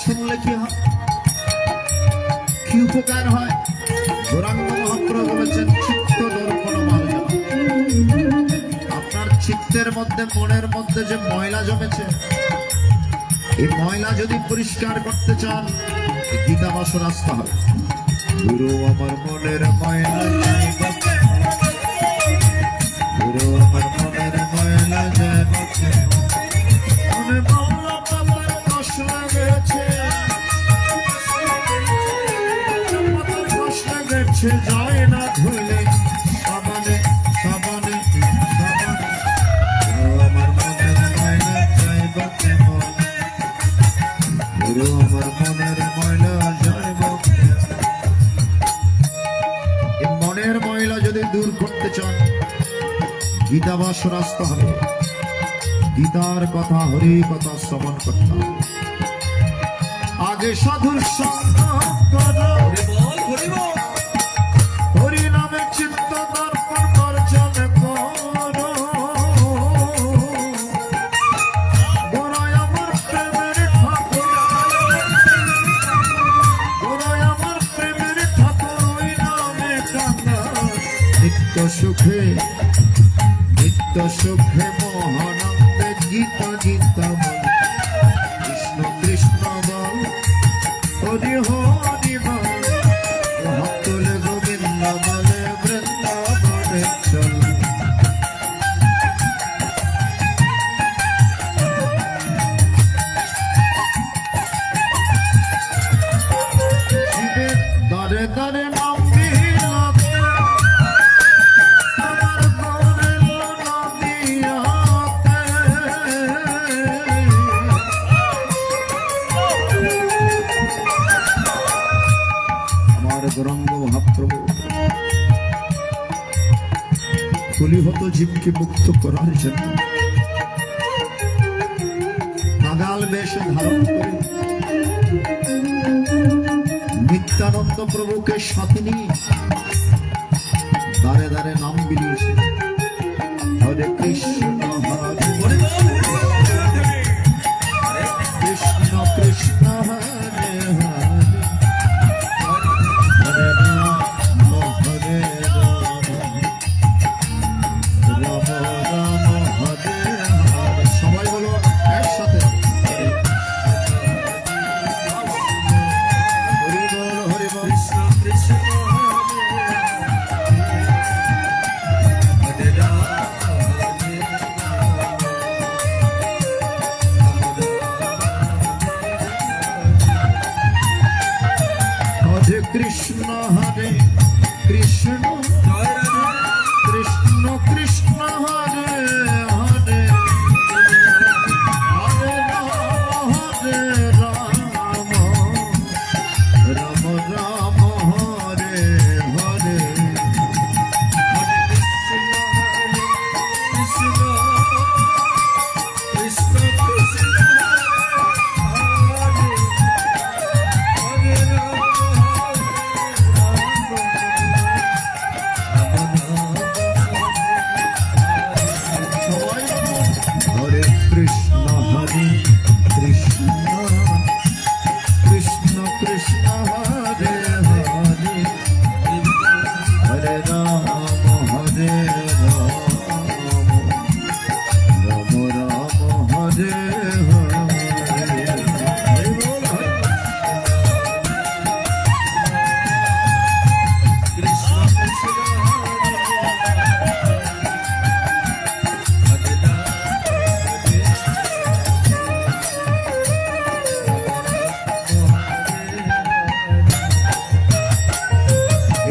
A: শুনলে কি হয়, কি উপকার হয়? গৌরাঙ্গ মহাপ্রভু বলেছেন চিত্ত দর্পণ মার্জনা। আপনার চিত্তের মধ্যে, মনের মধ্যে যে ময়লা জমেছে, এই ময়লা যদি পরিষ্কার করতে চান, গীতা বাসর আসতে হবে। গুরু আমার মনের ময়লা যাইবা, গুরু আমার মনের ময়লা যাইবা, মনে বাংলা পাতার কষ্ট লেগেছে, কষ্ট লেগেছে, যায় না ধুলে সাবানে সাবানে সাবানে। গুরু আমার মনের ময়লা যাইবা কেমন, গুরু আমার মনের ময়লা যাইবা কেমন। এই মনের ময়লা যদি দূর করতে চান, গীতা বাসর আসতে হবে। গীতার কথা, হরি কথা শ্রবণ করতে হবে। আগে সাধুর সঙ্গ করো, হরি নামে চিত্ত দর্পণ বর্জন করো। গোড়ায় আমার প্রেমের ঠাকুর, গোড়ায় আমার প্রেমের ঠাকুর, ওই নামে কান্না। নিত্য সুখে, নিত্য সুখে মহানন্দে গীতা গীতা বল, কৃষ্ণ কৃষ্ণ বল, হরি হরি বল। ভক্তলে গোবিন্দ বলে বৃন্দাবনে চল। শিবের দরে দরে নাম বিলাতে, আমার গৌরে নদিয়াতে। আমার গৌরাঙ্গ মহাপ্রভু কলিহত জীবকে মুক্ত করার জন্য নাগাল বেশ ধারণ করে নিত্যানন্দ প্রভুকে সাথে নিয়ে দাঁড়ে দাঁড়ে নাম বিলিয়েছে। হরে কৃষ্ণ হরে কৃষ্ণ কৃষ্ণ হরে হরে, হরে রাম হরে রাম, রাম রাম হরে হরে। সবাই বলো একসাথে, হরি বল হরি বল। হরে কৃষ্ণ হরে কৃষ্ণ, কৃষ্ণ কৃষ্ণ হরে হরে, হরে রাম হরে রাম, রাম রাম হরে হরে। সবাই হরে কৃষ্ণ হরে কৃষ্ণ, কৃষ্ণ কৃষ্ণ হরে হরে, হরে রাম হরে রাম, রাম রাম হরে হরে। হরি বল হরি।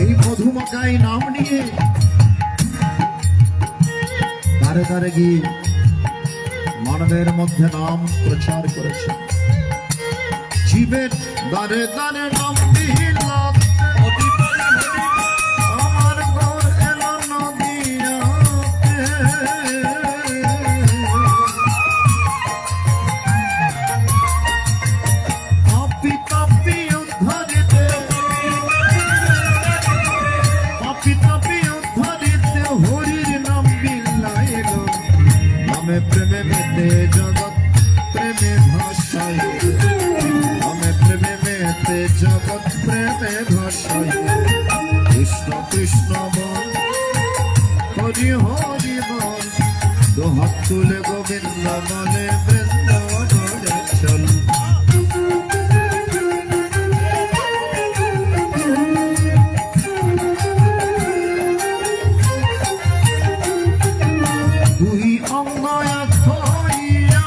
A: এই মধুমাকাই নাম নিয়ে দাঁড়ে দাঁড়ে গিয়ে মানবের মধ্যে নাম প্রচার করেছে। জীবের দাঁড়ে দাঁড়ে নাম বিলাত, আমার ঘর এলো নদিয়াতে। পাপি তাপি উদ্ধারিতে, পাপি তাপি উদ্ধারিতে, হরির নাম বিলাইল। নামে প্রেমে মেতে জগৎ, প্রেমে ভাষায়, নামে জগতে জগৎ প্রেমে ভাসাই কৃষ্ণ কৃষ্ণ বল হরি হরি বল দোহাত তুলে গোবিন্দ বলে বৃন্দাবনে চল দুই অঙ্গ এক হইয়া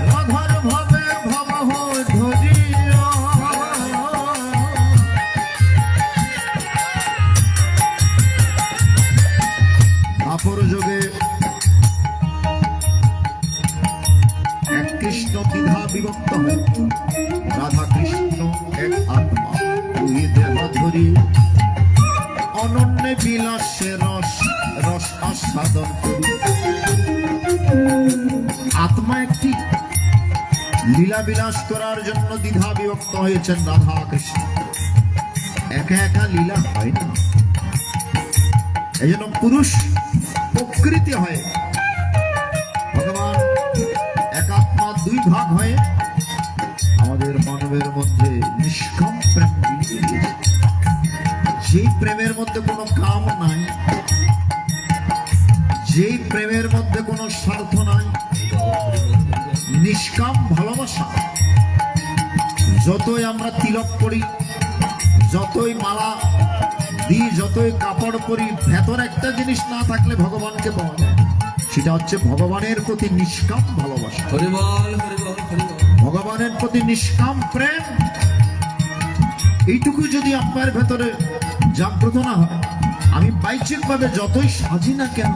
A: রাধার ভাবে ভাব ধরিয়া আপর যোগে এক কৃষ্ণ দ্বিধা বিভক্ত হয় রাধা কৃষ্ণ এক আত্মা দুই দেহ ধরি অনন্য বিলাসে রস রস আস্বাদন করি আত্মা একটি লীলা বিলাস করার জন্য দ্বিধা বিভক্ত হয়েছেন রাধা কৃষ্ণ একা একা লীলা হয় না এই জন্য পুরুষ প্রকৃতি হয় ভগবান একাত্মা দুই ভাগ হয়ে আমাদের মানবের মধ্যে নিষ্কাম প্রেম বিলিয়ে দিয়েছে। যেই প্রেমের মধ্যে কোনো কাম নাই যেই প্রেমের মধ্যে কোনো স্বার্থ নাই নিষ্কাম ভালোবাসা যতই আমরা তিলক করি যতই মালা দিই যতই কাপড় পরি ভেতর একটা জিনিস না থাকলে ভগবানকে পাওয়া যায় সেটা হচ্ছে ভগবানের প্রতি নিষ্কাম ভালোবাসা
B: হরি বল হরি বল হরি বল
A: ভগবানের প্রতি নিষ্কাম প্রেম এইটুকু যদি আপনার ভেতরে জাগ্রত না হয় আমি বাহ্যিক ভাবে যতই সাজি না কেন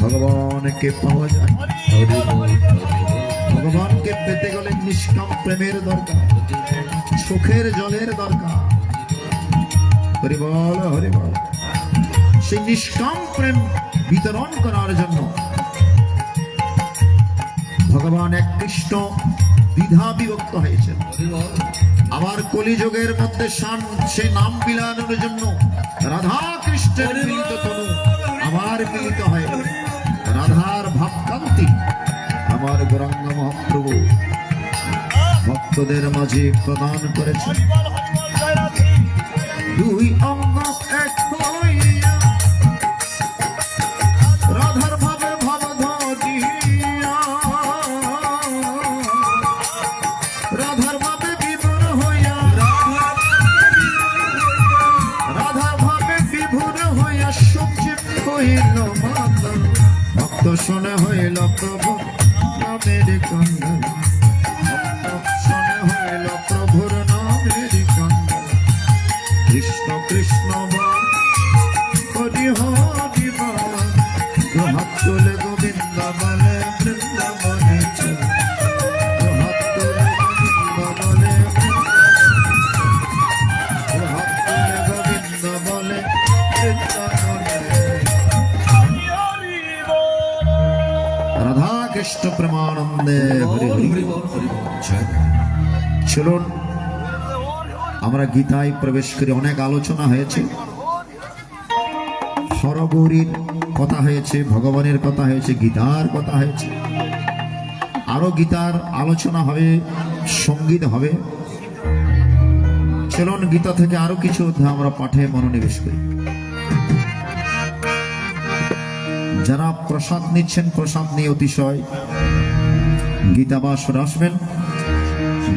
A: ভগবানকে পাওয়া যায়
B: হরি বল হরি বল
A: ভগবানকে পেতে গেলে নিষ্কাম প্রেমের দরকার চোখের জলের দরকার হরি বল হরি বল সেই নিষ্কাম প্রেম বিতরণ করার জন্য ভগবান এক কৃষ্ণ দ্বিধা বিভক্ত হয়েছেন
B: হরি বল
A: আবার কলিযুগের মধ্যে সেই নাম বিলানোর জন্য রাধা কৃষ্ণের মিলিত তনু আবার মিলিত হয় রাধার ভাবকান্তি আমার গৌরাঙ্গ মহাপ্রভু ভক্তদের মাঝে প্রদান করেছেন দুই অঙ্গ এক হইয়া রাধার ভাবে ভাব ধরিয়া রাধার ভাবে বিভোর হইয়া রাধার ভাবে বিভোর হইয়া সবচেয়ে হইল মাতা ভক্ত শোনে হইল প্রভু নামের কন্দন ভক্ত শোনে হইল প্রভুর নামের কন্দন কৃষ্ণ কৃষ্ণ বল হরি হরি বল হাত তুলে গোবিন্দ বলে বৃন্দাবনে চল হাত তুলে গোবিন্দ বলে হাত তুলে গোবিন্দ বলে বৃন্দাবনে রাধা কৃষ্ণ প্রেমানন্দে হরি হরি
B: হরি বল হরি বল জয়
A: চলুন আমরা গীতায় প্রবেশ করি অনেক আলোচনা হয়েছে হরগৌরীর কথা হয়েছে ভগবানের কথা হয়েছে গীতার কথা হয়েছে আরো গীতার আলোচনা হবে সঙ্গীত হবে চলুন গীতা থেকে আরো কিছু অধ্যায় আমরা পাঠে মনোনিবেশ করি যারা প্রসাদ নিচ্ছেন প্রসাদ নিয়ে অতিশয় গীতাবাসর আসবেন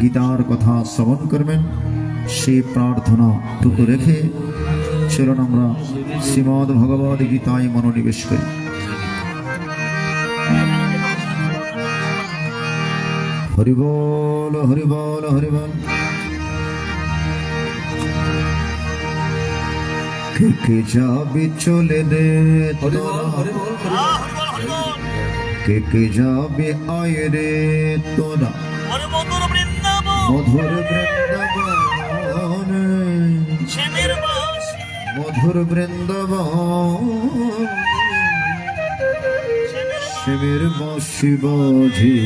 A: গীতার কথা শ্রবণ করবেন সেই প্রার্থনা টুকু রেখে চলুন আমরা শ্রীমদ্ ভগবদ গীতায় মনোনিবেশ করি হরি বল হরি বল হরি বল কে যাবে চলে রে
B: হরি বল হরি বল হরি বল
A: কে যাবে আয় রে তোরা
C: মধুর বৃন্দাবন
A: মধুর বৃন্দাবন
C: শ্যামের বাসী
A: মধুর বৃন্দাবন শিবের বাঁশি বাজে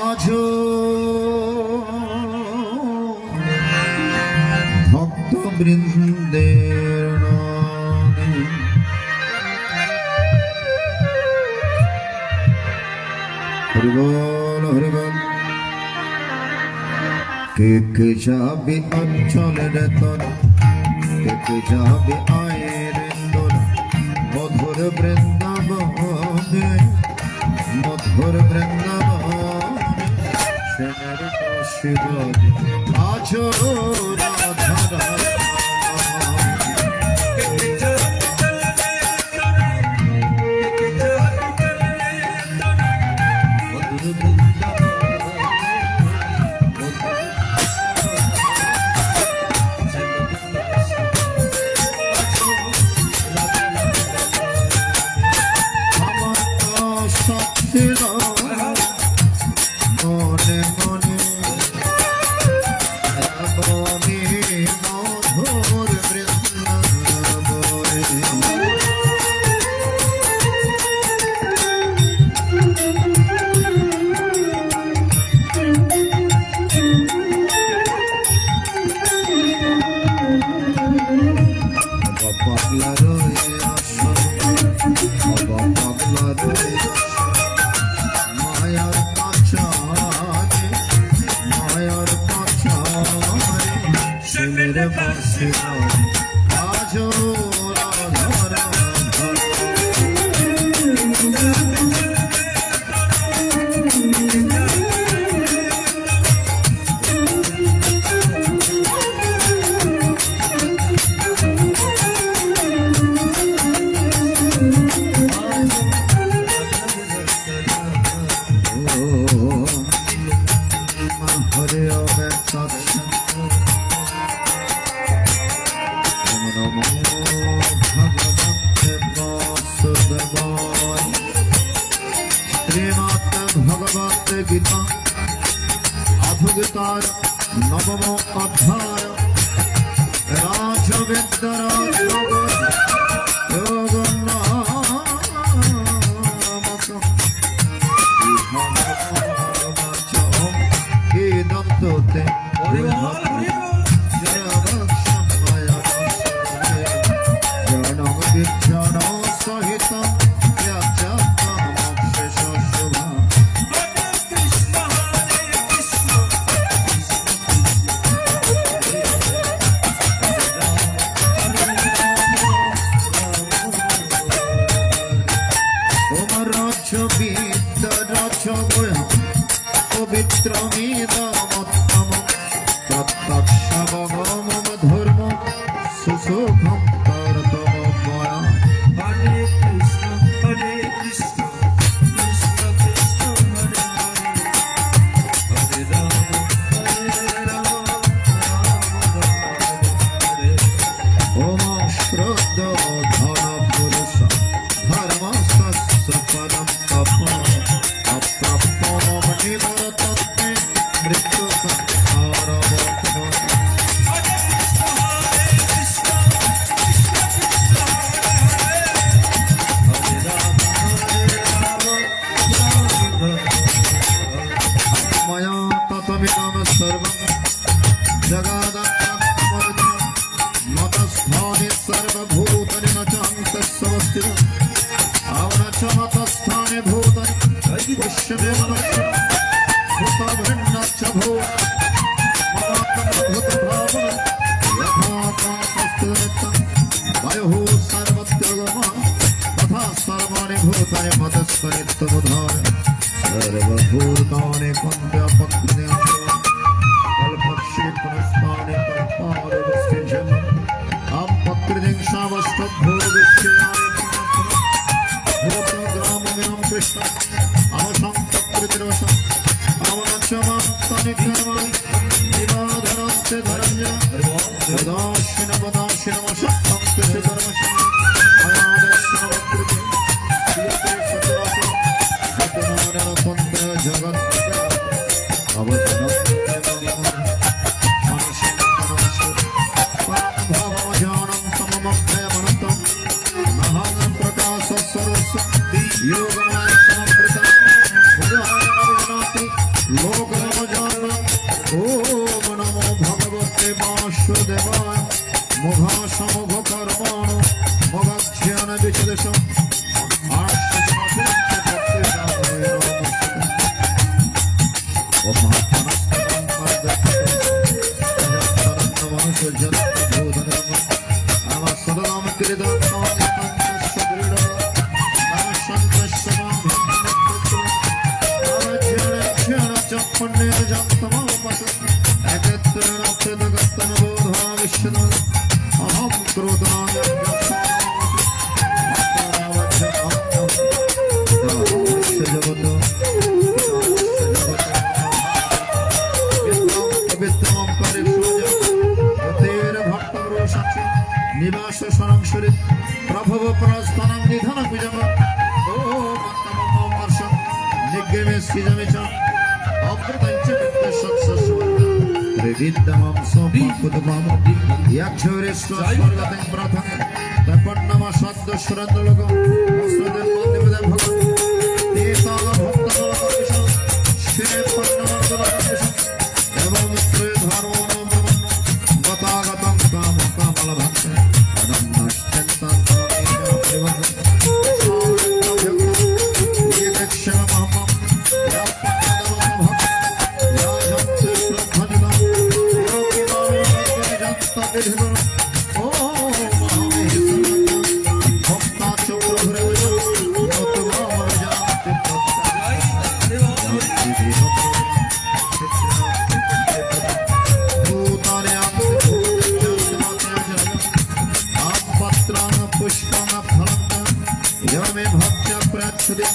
A: আজ ভক্ত বৃন্দের নামে হরি বল হরি বল কে যাবে অঞ্চলের তোর, কে যাবে আয়ের তোর, মধুর বৃন্দাবনে, মধুর বৃন্দাবনে, শ্যামের শিব আজ রাধা রাধা। আমার আশা ছিল মনে মনে, আমি মধুর বৃন্দাবনে। পাগলা রয়ে আসো, পাগলা রয়ে আসো, মায়ার পাছারে, মায়ার পাছারে, শিবের বাসে আজ রাধা রাধা। হরে ওমে তৎসৎ। ওম নমো ভগবতে বাসুদেবায়। শ্রীমদ্ ভগবত গীতা অধুগীতার নবম অধ্যায় রাজবিদ্যারাজ দন্ততে
B: হরি বল হরি বল
A: জনম বিজ্ঞান সহিত শোভা।
B: কৃষ্ণ হরে কৃষ্ণ
A: তোমার রাজ্য বিদ্যা রাজ্য পবিত্র মেদমত্তম তত্তৎসবগম ধর্ম সুসুখম তরতম ময়া।
B: হরে কৃষ্ণ হরে কৃষ্ণ কৃষ্ণ কৃষ্ণ হরে হরে হরে রাম রাম হরে
A: ওম শ্রদ্ধ ধন পুরুষ ধর্মস্য পদম তপ অপ্রাপ্ত মম নিবরতত্তে মৃত্যু সংসার বর্তমান।
B: হরে রাম
A: ময়া ততমিদম সর্বং জগদাত্মা মতস্থানে সর্বভূতানি ন চান্তস্যবস্থিতঃ আওন চ মতস্থানে ভূতানি পুষ্যমেব ভূতভৃন্নচ্চ ভূত মমাত্মভূতভাবং যথাকাশস্তু বায়ুঃ সর্বত্রগমঃ তথা সর্বাণি ভূতানি মতস্করিত্যবধায় सर्वभूतानि पन्द्यपक्रियन्ते कल्पक्षे पुनस्तानि कल्पानि विसृजन् अपक्रियं शावस्तभ्यो विश्यानि भूतग्राममिनं कृष्ण अवसंपक्रितिरवसम् अवनचमात्तनि कर्माणि निवाधनन्ते धनञ्जय वदाशिन वदाशिनमशक्तं कृषिधर्मशं अयादर्शनवक्रिते क्रियते सचराचरम् तंत्र जगत अवतरण भावजानं सममभयमनन्तं महं प्रकाश सर्वस्य योगमय समप्रतं उदाहरणाति लोकनमजान। ओम नमो भगवते वासुदेवाय। मुखासमोघ कर्माणो मोक्षज्ञान विचदशम् Oh, अहम क्रोधाय निवास शरणशरी प्रभव प्रस्थानं निधन पूजम ओ मत्तमं वर्ष निगमे स्किजमे च अमृतञ्च विद्यसत्सस्व विद्यमं सोमकुतमं यक्षरे स्वर्गतं प्रथम तपन्नम शब्द सुरन्द्रलोक वसुदेव देवदेव भगवान तेताल भक्त श्री पन्नमंगल एवं श्री धर्मो गतागतं काम कामल भक्त अनन्नश्चिन्तं तमेव ये दक्षिण महमं या पन्नमं भक्त या जन्ते श्रद्धनिनं योगी नामे जन्त विधिनो ओ महामेश्वर भक्ता चक्रधरे नतुमाम जानते पुष्पं फलं यमे भक्त्या प्रच्छदे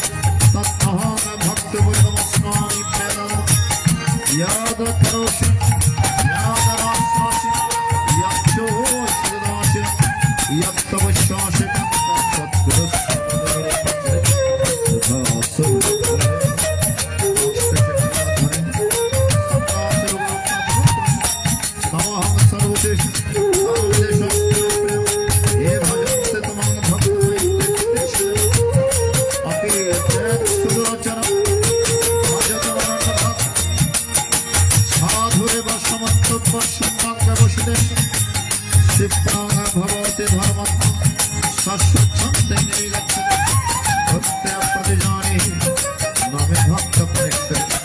A: तत्तहं भक्तवर्गमस्मामि प्रेरणं याद करोषि याद रास्वासि यक्षोषिदासि यत्तवश्वासि समहं सर्वदेश हे भजन्ते तमं भक्तैः अपि सुलोचनं भजतवनं साधुरेव समत्तवर्षं क्षिप्रां भवति धर्मत्वं सस्वच्छन्ते निर्गच्छति भक्त्या प्रतिजानीहि न मे भक्तपरिष्कृतं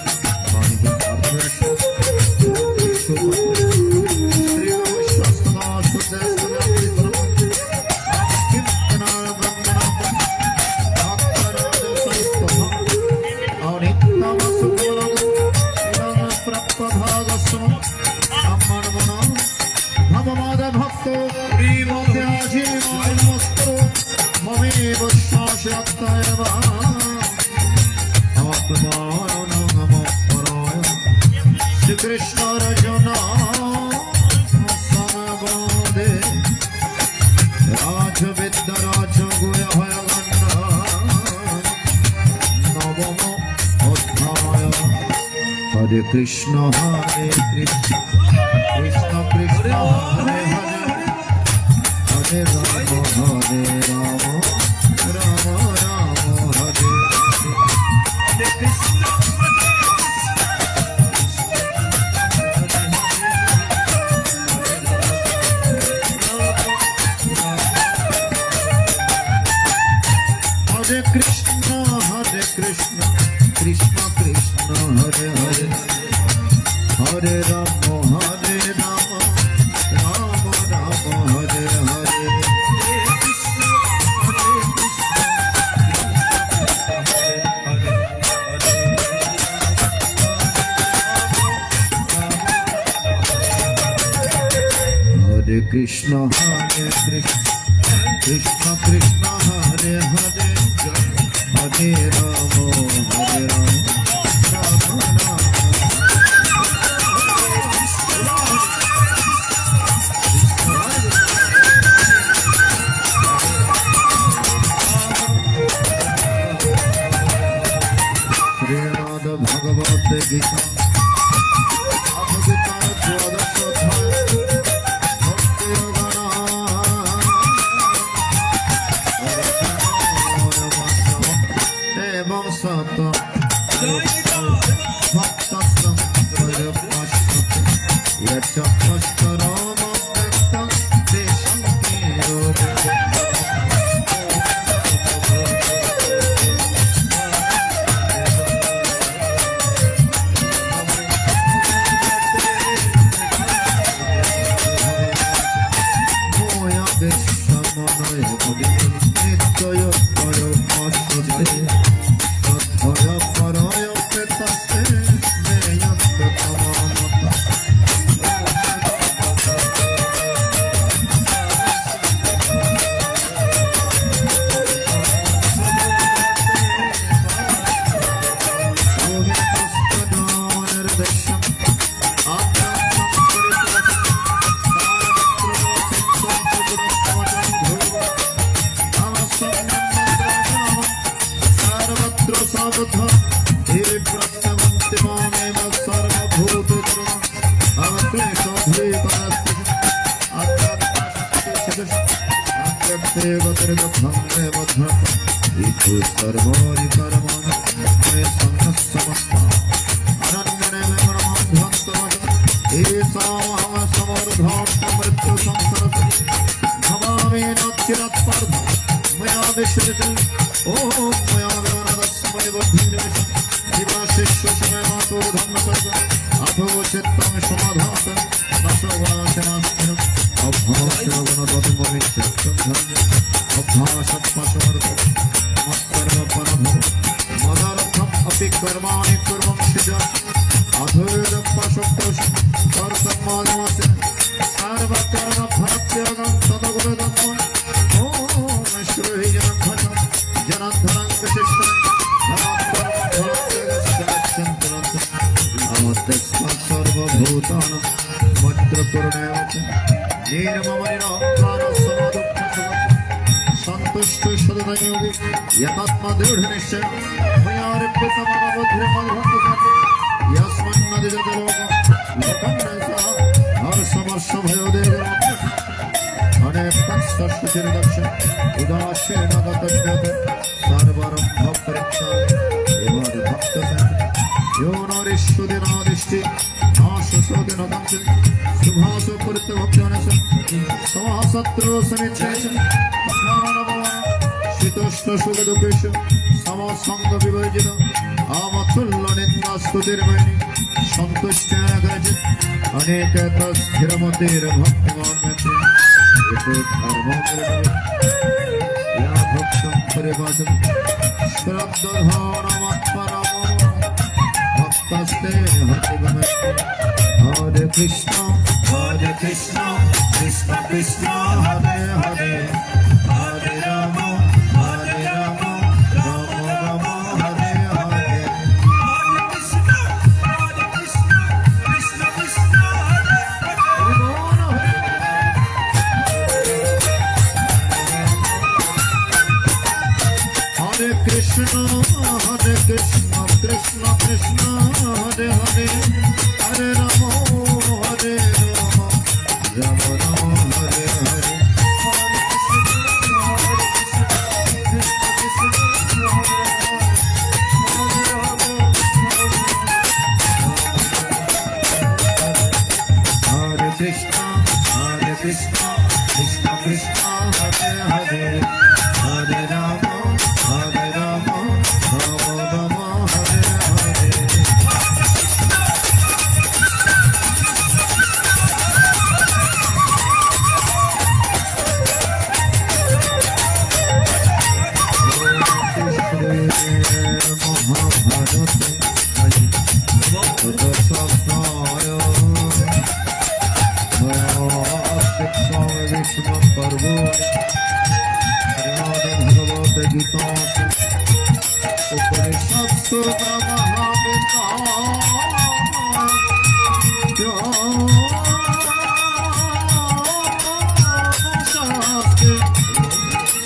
A: कृष्ण रजना समबोधे राज विद्या राज गुय भय नवम अध्याय हरे कृष्ण कृष्ण कृष्ण कृष्ण हरे हरे हरे राम राम राम हरे हरे कृष्ण कृष्ण कृष्ण हरे हरे हरे राम राम राम हरे हरे हरे कृष्ण कृष्ण कृष्ण हरे हरे हरे राम राम राम श्रीमद् भगवत गीता अद्वैता द्वादश अध्याय एवं सत भक्तस्तं प्रजपश्यते यच्चपश्चराम व्यक्तं तेषं कीरोति नित्य সমাবদ্ধ হে প্রত্যবন্তিমামেব সর্বভূতধর্ম অক্লেশোধে পরাস্তে আত্মতে গতর্গন্ধে বদ্ধ ইতু সর্বরি কর্মণ মে সন্ন্যসমস্ত অনন্যনে মে ব্রহ্মধ্বন্তমজ এষাম সমর্ধম মৃত্যু সংসারস ভবামি নচিরৎপর্ধ ময়া বিশ্বজিত ওম ময়া বিমানদস্ময় বুদ্ধির্নিবেশ জীবাশিষ্য সময় মাতো ধর্মসর্গ अथो चित्तं समाधातं नशवासनास्मिन् अभ्यासगुणगतमविच्छित्तं अभ्यासत्मसमर्थ मत्कर्मपरभव मदर्थम् अपि कर्माणि कुर्वंसि च अथोदप्पशक्तोष कर्तमानमस्य सर्वकर्मफलत्यागं तदगुरुदत्तं ॐ श्रीजनं भजं जनार्दनं विशिष्टं धनात्कर्मफलत्यागस्य गच्छन्तु सर्वभूतान वज्रकरुणेव सन्तुष्ट सदनयोगी यतात्मदृढनिश्चय मया यस्मन्नदिजलोकं हर्षवर्षभयोदेव अनेकस्तुतिर्दक्ष उदासीन गतव्यत सर्वरम्भपरित्याग भक्तसंग यो नरेश्वदिनादिष्टि नाशोदिन पंचि सुभासो पुरितभक्तानस समासत्रो समिच्छेष शीतोष्ण सुखदुःखेष समसंग विवर्जित आमतुल्य निन्दास्तुतिर्मयि सन्तुष्टागजित अनेकत स्थिरमतिर्भक्तिमान् मैत्री एतो धर्मोऽपि या भक्तं परिभाषित श्रद्धधानमत्परमो भक्तस्ते हरे कृष्ण कृष्ण कृष्ण हरे हरे हरे राम राम राम हरे हरे हरे कृष्ण कृष्ण कृष्ण हरे हरे हरे राम राम राम हरे हरे हरे कृष्ण कृष्ण कृष्ण हरे हरे हरे राम राम हरे हरे महाभारते विष्णु पर्वो भगवत गीता उपनिषत्सु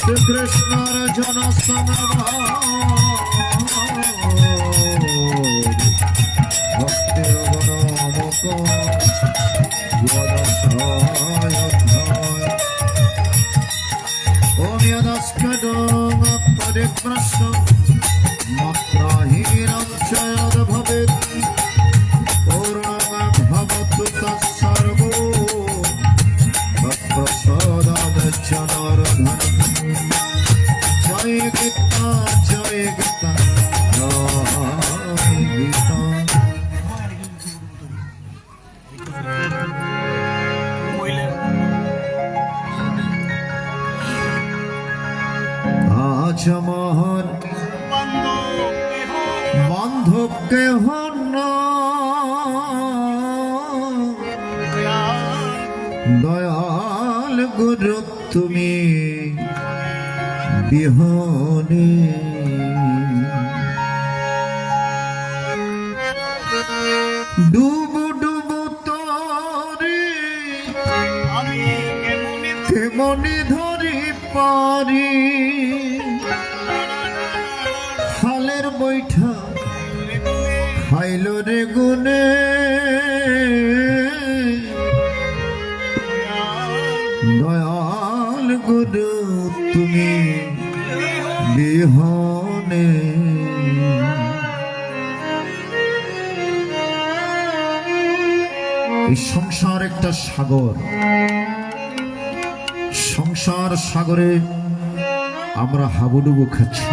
A: श्री कृष्ण अर्जुन भक्ति ओम यदस्कदोम परिप्रश्न मत्राहीनं च यद् भवेत् पूर्णं भवतु तत्सर्वो तत्प्रसादाच्च नारदम् जय गीता जय गीता जय गीता আজ আমার বান্ধব কেহ দয়াল গুরু তুমি বিহনে ডুবু ডুবু তরে
C: আমি
A: কেমনে ধরি পারি হালের বৈঠা গুণে দয়াল গুরু তুমি বিহনে এই সংসার একটা সাগর, সংসার সাগরে আমরা হাবুডুবু খাচ্ছি,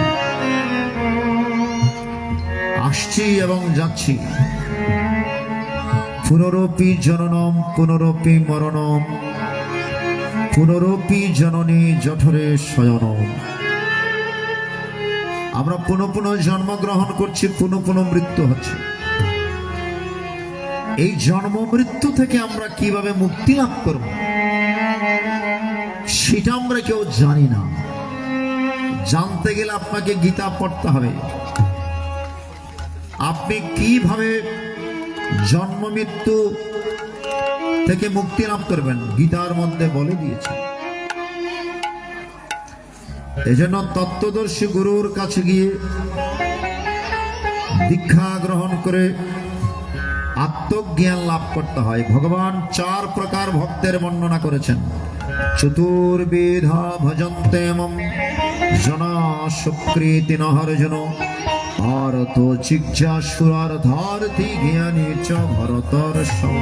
A: আসছি এবং যাচ্ছি। পুনরপি জননম পুনরপি মরণম পুনরপি জননী জঠরে শয়নম। আমরা পুনঃ পুনঃ জন্মগ্রহণ করছি, পুনঃ পুনঃ মৃত্যু হচ্ছে। এই জন্ম মৃত্যু থেকে আমরা কিভাবে মুক্তি লাভ করব সেটা আমরা কেউ জানি না। জানতে গেলে আপনাকে গীতা পড়তে হবে। আপনি কিভাবে জন্ম মৃত্যু থেকে মুক্তি লাভ করবেন গীতার মধ্যে বলে দিয়েছে। এজন্য তত্ত্বদর্শী গুরুর কাছে গিয়ে দীক্ষা গ্রহণ করে আত্মজ্ঞান লাভ করতে হয়। ভগবান 4 প্রকার ভক্তের বর্ণনা করেছেন। চতুর্বিধা ভজন্তে মম জনা সুকৃতি নহর্জন আরত জিজ্ঞাসুরার্ধার্থী জ্ঞানী চ ভরতর্ষভ।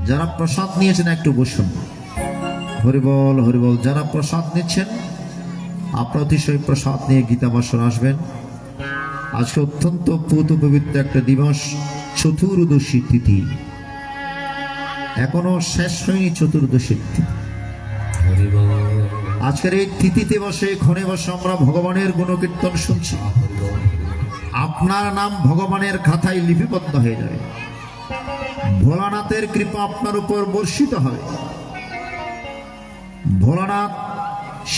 A: যারা প্রসাদ নিয়েছেন একটু বসুন। হরিবল হরিবল। যারা প্রসাদ নিচ্ছেন আপনারা অতিশয় প্রসাদ নিয়ে গীতা ভাষণ আসবেন। আজকে অত্যন্ত পূত পবিত্র একটা দিবস, চতুর্দশী তিথি। এখনো শেষ হয়নি চতুর্দশী তিথি। আজকের এই তিথিতে বসে ক্ষণে বসে আমরা ভগবানের গুণকীর্তন শুনছি। আপনার নাম ভগবানের খাতায় লিপিবদ্ধ হয়ে যাবে। ভোলানাথের কৃপা আপনার উপর বর্ষিত হবে। ভোলানাথ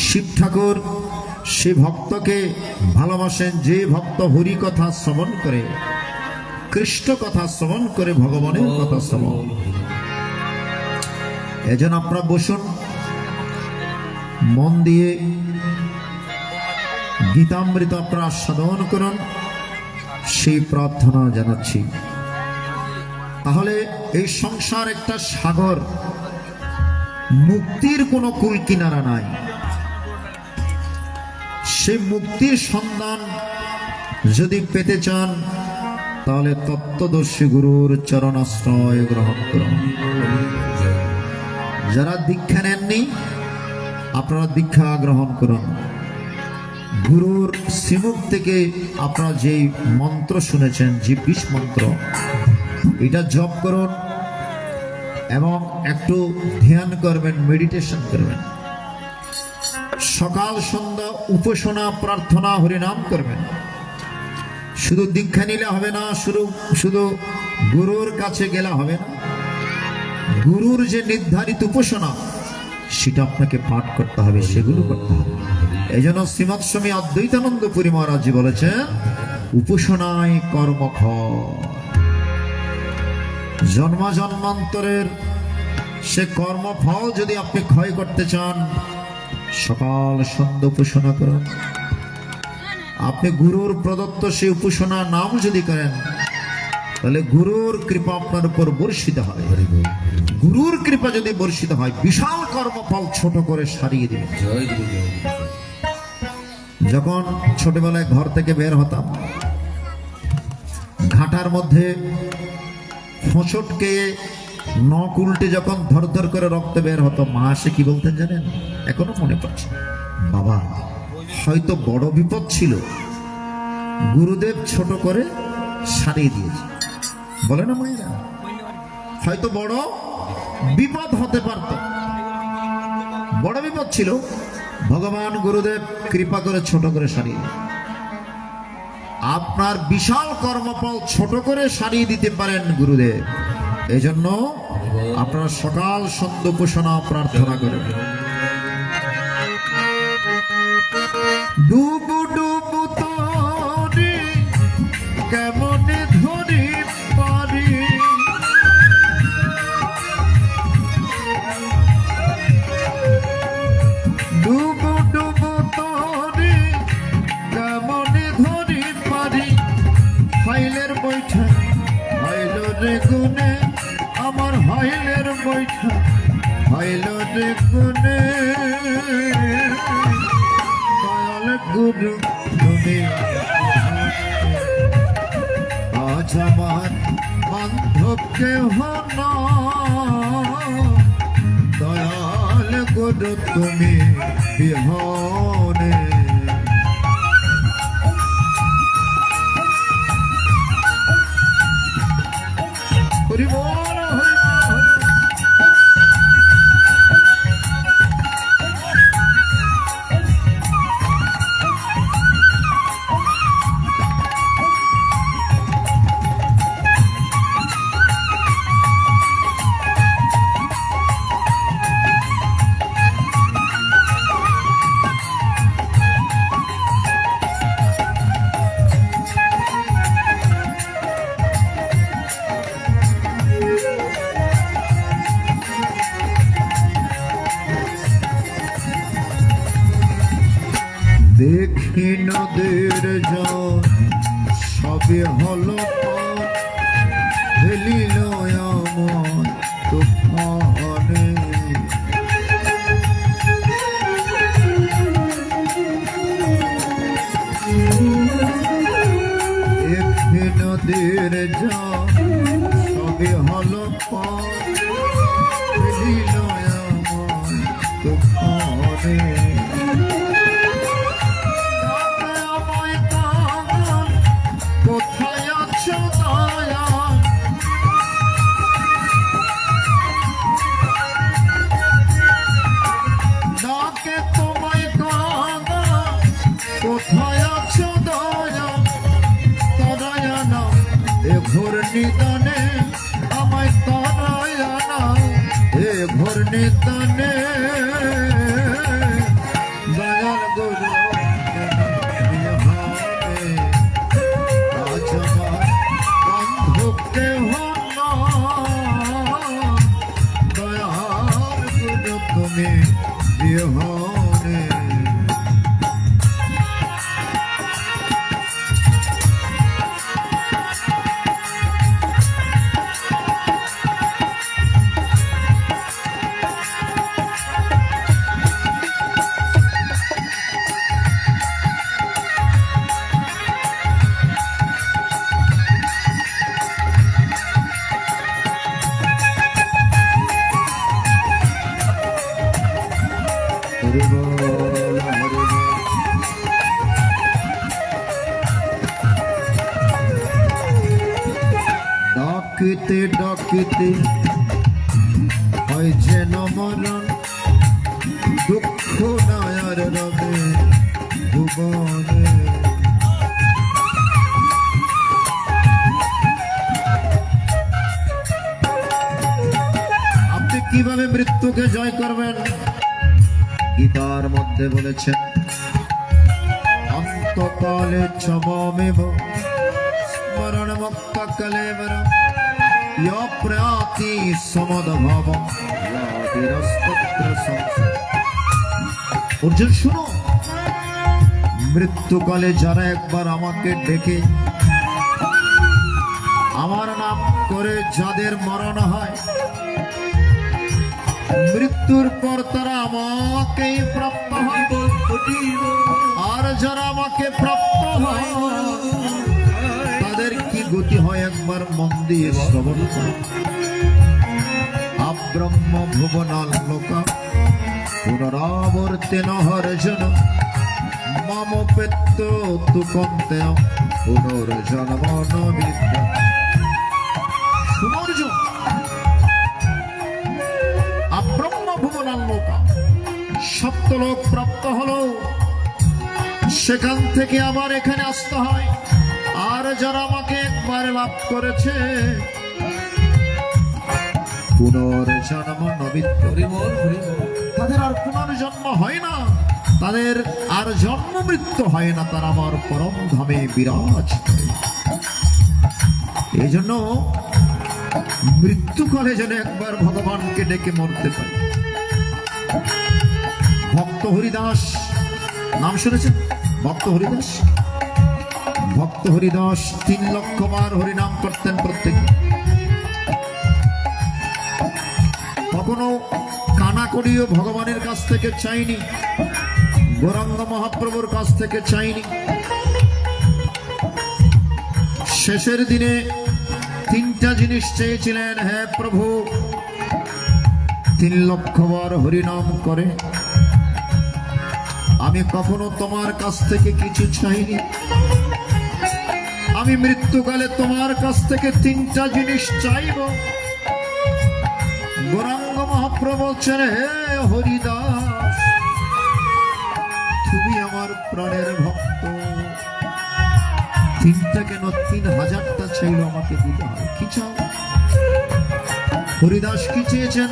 A: শিব ঠাকুর সে ভক্তকে ভালোবাসেন, যে ভক্ত হরি কথা শ্রবণ করে, কৃষ্ণ কথা শ্রবণ করে, ভগবানের কথা শ্রবণ। এজন্য আপনারা বসুন, মন দিয়ে গীতামৃত আপনারা সাধন করুন, সেই প্রার্থনা জানাচ্ছি। তাহলে এই সংসার একটা সাগর, মুক্তির কোনো কুল কিনারা নাই। সে মুক্তির সন্ধান যদি পেতে চান তাহলে তত্ত্বদর্শী গুরুর চরণাশ্রয় গ্রহণ করুন। যারা দীক্ষা নেননি আপনারা দীক্ষা গ্রহণ করুন। গুরুর শ্রীমুখ থেকে আপনারা যেই মন্ত্র শুনেছেন, যে 20 মন্ত্র, এটা জপ করুন এবং একটু ধ্যান করবেন, মেডিটেশন করবেন। সকাল সন্ধ্যা উপাসনা প্রার্থনা হরিনাম করবেন। শুধু দীক্ষা নিলে হবে না, শুধু গুরুর কাছে গেলে হবে না। গুরুর যে নির্ধারিত উপাসনা সেটা আপনাকে পাঠ করতে হবে, সেগুলো করতে হবে। এই জন্য শ্রীমৎ স্বামী অদ্বৈতানন্দ পুরী মহারাজ বলেছেন, উপাসনায় কর্মক্ষয়। জন্ম জন্মান্তরের সে কর্মফল যদি আপনি ক্ষয় করতে চান, সকাল সন্ধ্যা উপাসনা করুন। আপনি গুরুর প্রদত্ত সেই উপাসনা নাম যদি করেন তাহলে গুরুর কৃপা আপনার উপর বর্ষিত হয়। গুরুর কৃপা যদি বর্ষিত হয়, বিশাল কর্মফল ছোট করে সারিয়ে দিবে। যখন ছোটবেলায় ঘর থেকে বের হতাম, ঘাটার মধ্যে হোঁচটকে নখ উল্টে যখন ধর ধর করে রক্ত বের হতো, মা এসে কি বলতেন জানেন? এখনো মনে পড়ছে, বাবা হয়তো বড় বিপদ ছিল, গুরুদেব ছোট করে সারিয়ে দিয়েছে। বলে না মায়েরা, হয়তো বড় বিপদ হতে পারত, বড় বিপদ ছিল, ভগবান গুরুদেব কৃপা করে ছোট করে সারিয়ে দিয়েছে। আপনার বিশাল কর্মফল ছোট করে সারিয়ে দিতে পারেন গুরুদেব। এজন্য আপনারা সকাল সন্ধ্যা উপাসনা প্রার্থনা করেন। ডুবু ডুবু তরি কেমনে ধরি পারি, ডুবু ডুবু তরি কেমনে ধরি পারি, হইল রে গুণে দয়াল গুরু তুমি আজ আমার বান্ধব কেহ নয়, দয়াল গুরু তুমি বিহনে। হরি বল হরি বল, হরি বল। দেখি নদীর জল সবে হলো ফেলিল আমার তুফানে। দেখি নদীর জল সবে হলো ফেলিল আমার তুফানে। কোথায় আছো দয়াল, ডাকে তোমায় কাঁদা, কোথায় আছো দয়াল, তরায় না এ ঘোর নিদানে, আমায় তরায় না এ ঘোর নিদানে। দয়াল গুরু তুমি বিহনে। হরি বল হরি বল। ডাকিতে ডাকিতে হয় যেন মরণ, দুঃখ নায়ার রবে ভুবনে। আপনি কিভাবে মৃত্যুকে জয় করবেন? গীতার মধ্যে বলেছেন অন্তকালে চমেব স্মরণ মুক্ত কলেবর প্রয়াতি সমদভাব। অর্জুন শুনো, মৃত্যুকালে যারা একবার আমাকে ডেকে আমার নাম করে যাদের মরণ হয়, মৃত্যুর পর তারা আমাকেই প্রাপ্ত হয়। আর যারা আমাকে প্রাপ্ত হয় তাদের কি গতি হয় একবার মন দিয়ে শ্রবণ করো। আব্রহ্ম ভুবনাল্লোকা পুনরাবর্তেন হর্জন মম পেত্ত তুকন্তে পুনর্জন্ম ন বিদ্যা। শুনর্জুন, আব্রহ্ম ভুবনাল্লোকা সপ্তলোক প্রাপ্ত হলো, সেখান থেকে আবার এখানে আসতে হয়। আর যারা আমাকে একবার লাভ করেছে পুনর্জন্ম নবিত্য, তাদের আর পুনর্জন্ম হয় না, তাদের আর জন্ম মৃত্যু হয় না, তারা আমার পরম ধামে বিরাজ করে। এই জন্য মৃত্যুকালে যেন একবার ভগবানকে ডেকে মরতে পারে। ভক্ত হরিদাস নাম শুনেছেন? ভক্ত হরিদাস, ভক্ত হরিদাস 3 লক্ষ বার হরিনাম করতেন প্রত্যেক। কখনো কানা করিও ভগবানের কাছ থেকে চাইনি, গৌরাঙ্গ মহাপ্রভুর কাছ থেকে চাইনি। শেষের দিনে তিনটা জিনিস চেয়েছিলেন, হে প্রভু 3 লক্ষ বার হরিনাম করে আমি কখনো তোমার কাছ থেকে কিছু চাইনি, আমি মৃত্যুকালে তোমার কাছ থেকে 3টা জিনিস চাইব। গৌরাঙ্গ মহাপ্রভু বলছেন, হে হরিদাস তুমি আমার প্রাণের ভক্ত, 3টা কেন 3000টা চাইল আমাকে দিতে হয়, কি চাও? হরিদাস কি চেয়েছেন?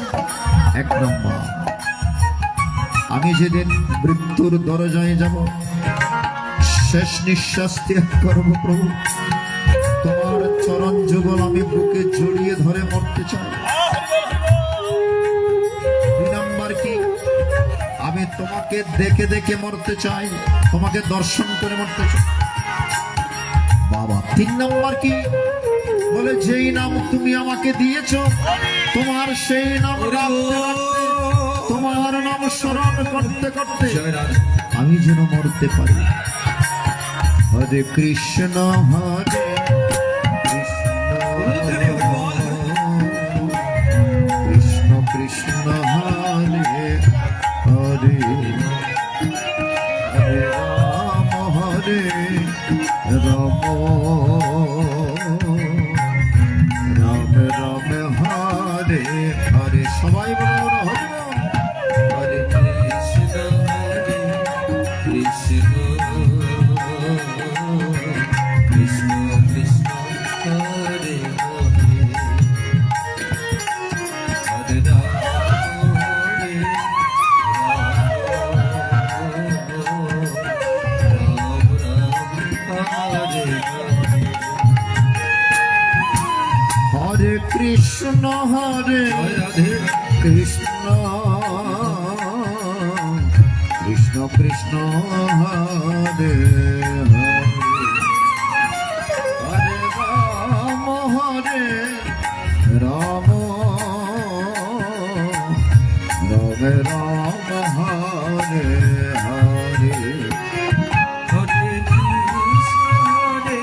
A: 1 নম্বর, আমি যেদিন মৃত্যুর দরজায় যাব, শেষ নিঃশ্বাস ত্যাগ করব প্রভু, তোমার চরণ যুগল আমি বুকে জড়িয়ে ধরে মরতে চাই। 2 নম্বর কি? আমি তোমাকে দেখে দেখে মরতে চাই, তোমাকে দর্শন করে মরতে চাই। বাবা 3 নম্বর কি? বলে যেই নাম তুমি আমাকে দিয়েছ, তোমার সেই নাম রাখতে রাখতে, তোমার নাম স্মরণ করতে করতে
B: জয় রাধে।
A: আমি যেন মরতে পারি। হরে কৃষ্ণ হরে কৃষ্ণ কৃষ্ণ হরে হরে, হরে রাম রাম রাম হরে হরে। সবাই বলো হরে রাম।
B: হরে কৃষ্ণ কৃষ্ণ কৃষ্ণ কৃষ্ণ হরে হরে, হরে রাম হরে রাম, রাম রাম হরে হরে।
A: হরে কৃষ্ণ হরে
B: জয় রাধে।
A: কৃষ্ণ কৃষ্ণ কৃষ্ণ হরে হরে, হরে রাম হরে রাম রাম রাম হরে হরে।
B: হরে কৃষ্ণ হরে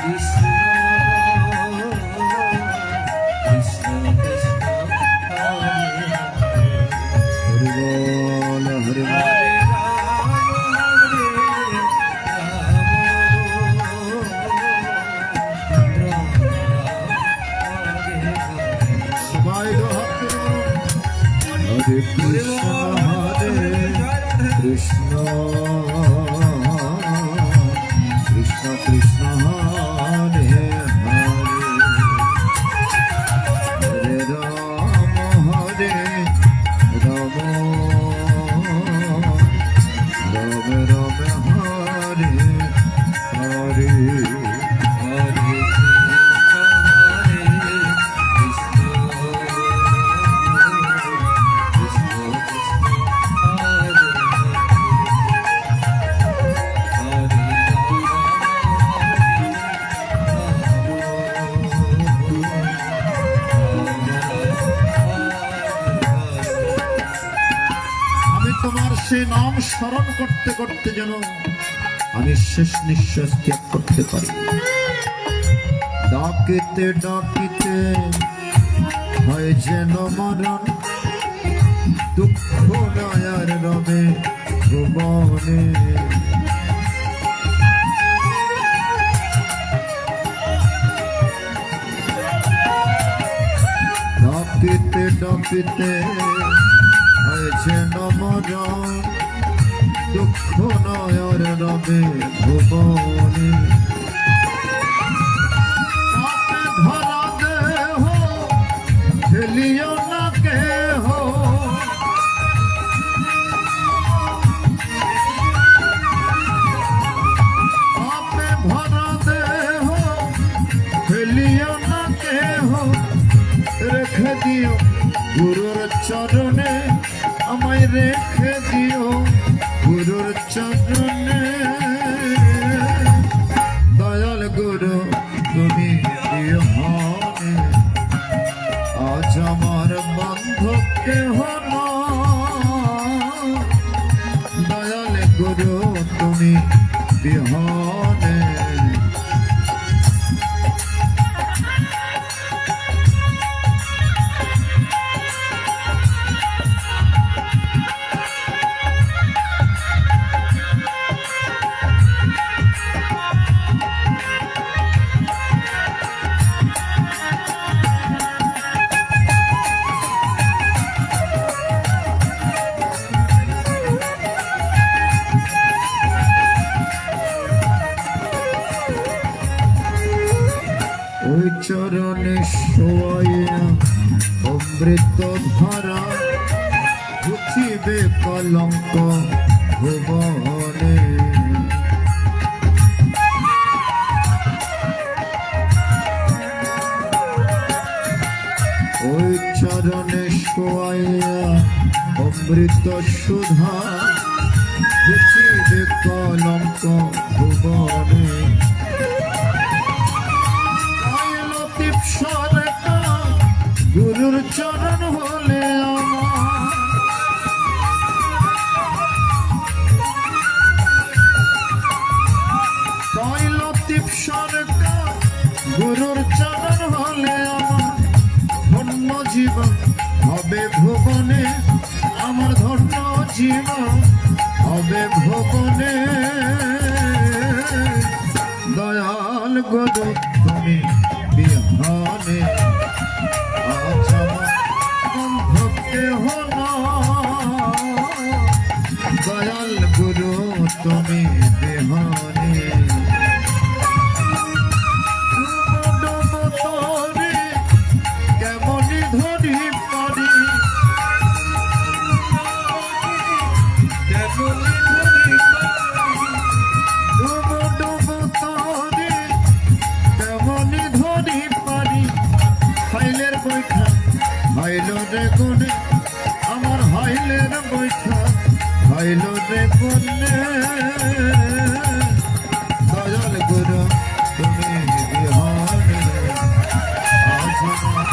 B: কৃষ্ণ কৃষ্ণ কৃষ্ণ হরে হরে,
A: হরি বল হরি বল।
B: হরে রাম হরে রাম,
A: সবাই তো হাত তুলো। হরে কৃষ্ণ হরে কৃষ্ণ কৃষ্ণ কৃষ্ণ হরে হরে, হরে রাম হরে রাম রাম রাম হরে হরে।
B: হরে কৃষ্ণ কৃষ্ণ কৃষ্ণ হরে
A: আমি তোমার সে নাম স্মরণ করতে করতে যেন আমি শেষ নিঃশ্বাস ত্যাগ করতে পারি। ডাকিতে ডাকিতে হয় যেন মরণ, দুঃখ নয়ার রবে ভুবনে। ডাকিতে ডাকিতে হয় যেন মরণ, দুঃখ নয়ার রবে ভুবনে। আপে ধরা দেহ ফেলিও না কেহ, আপে ভরা দেহ ফেলিও না কেহ, রেখে দিও গুরুর চরণে, আমায় রেখে দিও গুরুর চরণে। দয়াল গুরু তুমি বিহনে আজ আমার বান্ধব কেহ নয়। গুরু তুমি বিহনে। ওই চরণে শোয়া অমৃত ধারা ঘুচিবে কলঙ্ক ভুবনে। ওই চরণে শোয়া অমৃত সুধা ঘুচিবে কলঙ্ক ভুবনে। গুরুর চরণ হলে আমার লতিফ সরকার, গুরুর চরণ হলে আমার ধন্য জীবন হবে ভুবনে। আমার ধন্য জীবন হবে ভুবনে। দয়াল গুরু তুমি বিহনে আজ আমার বন্ধুকে হলো। দয়াল গুরু তুমি বিহনে। কেমনি ধরি পারি,
B: কেমনি ধরি পারি,
A: ডুবো ডুবো তরে কেমনি ধরি পারি। হাইলের বৈঠা হাইল রে কোনে, আমার হাইলের বৈঠা হাইল রে কোনে। দয়াল গুরু তুমি বিহারে আজ আমার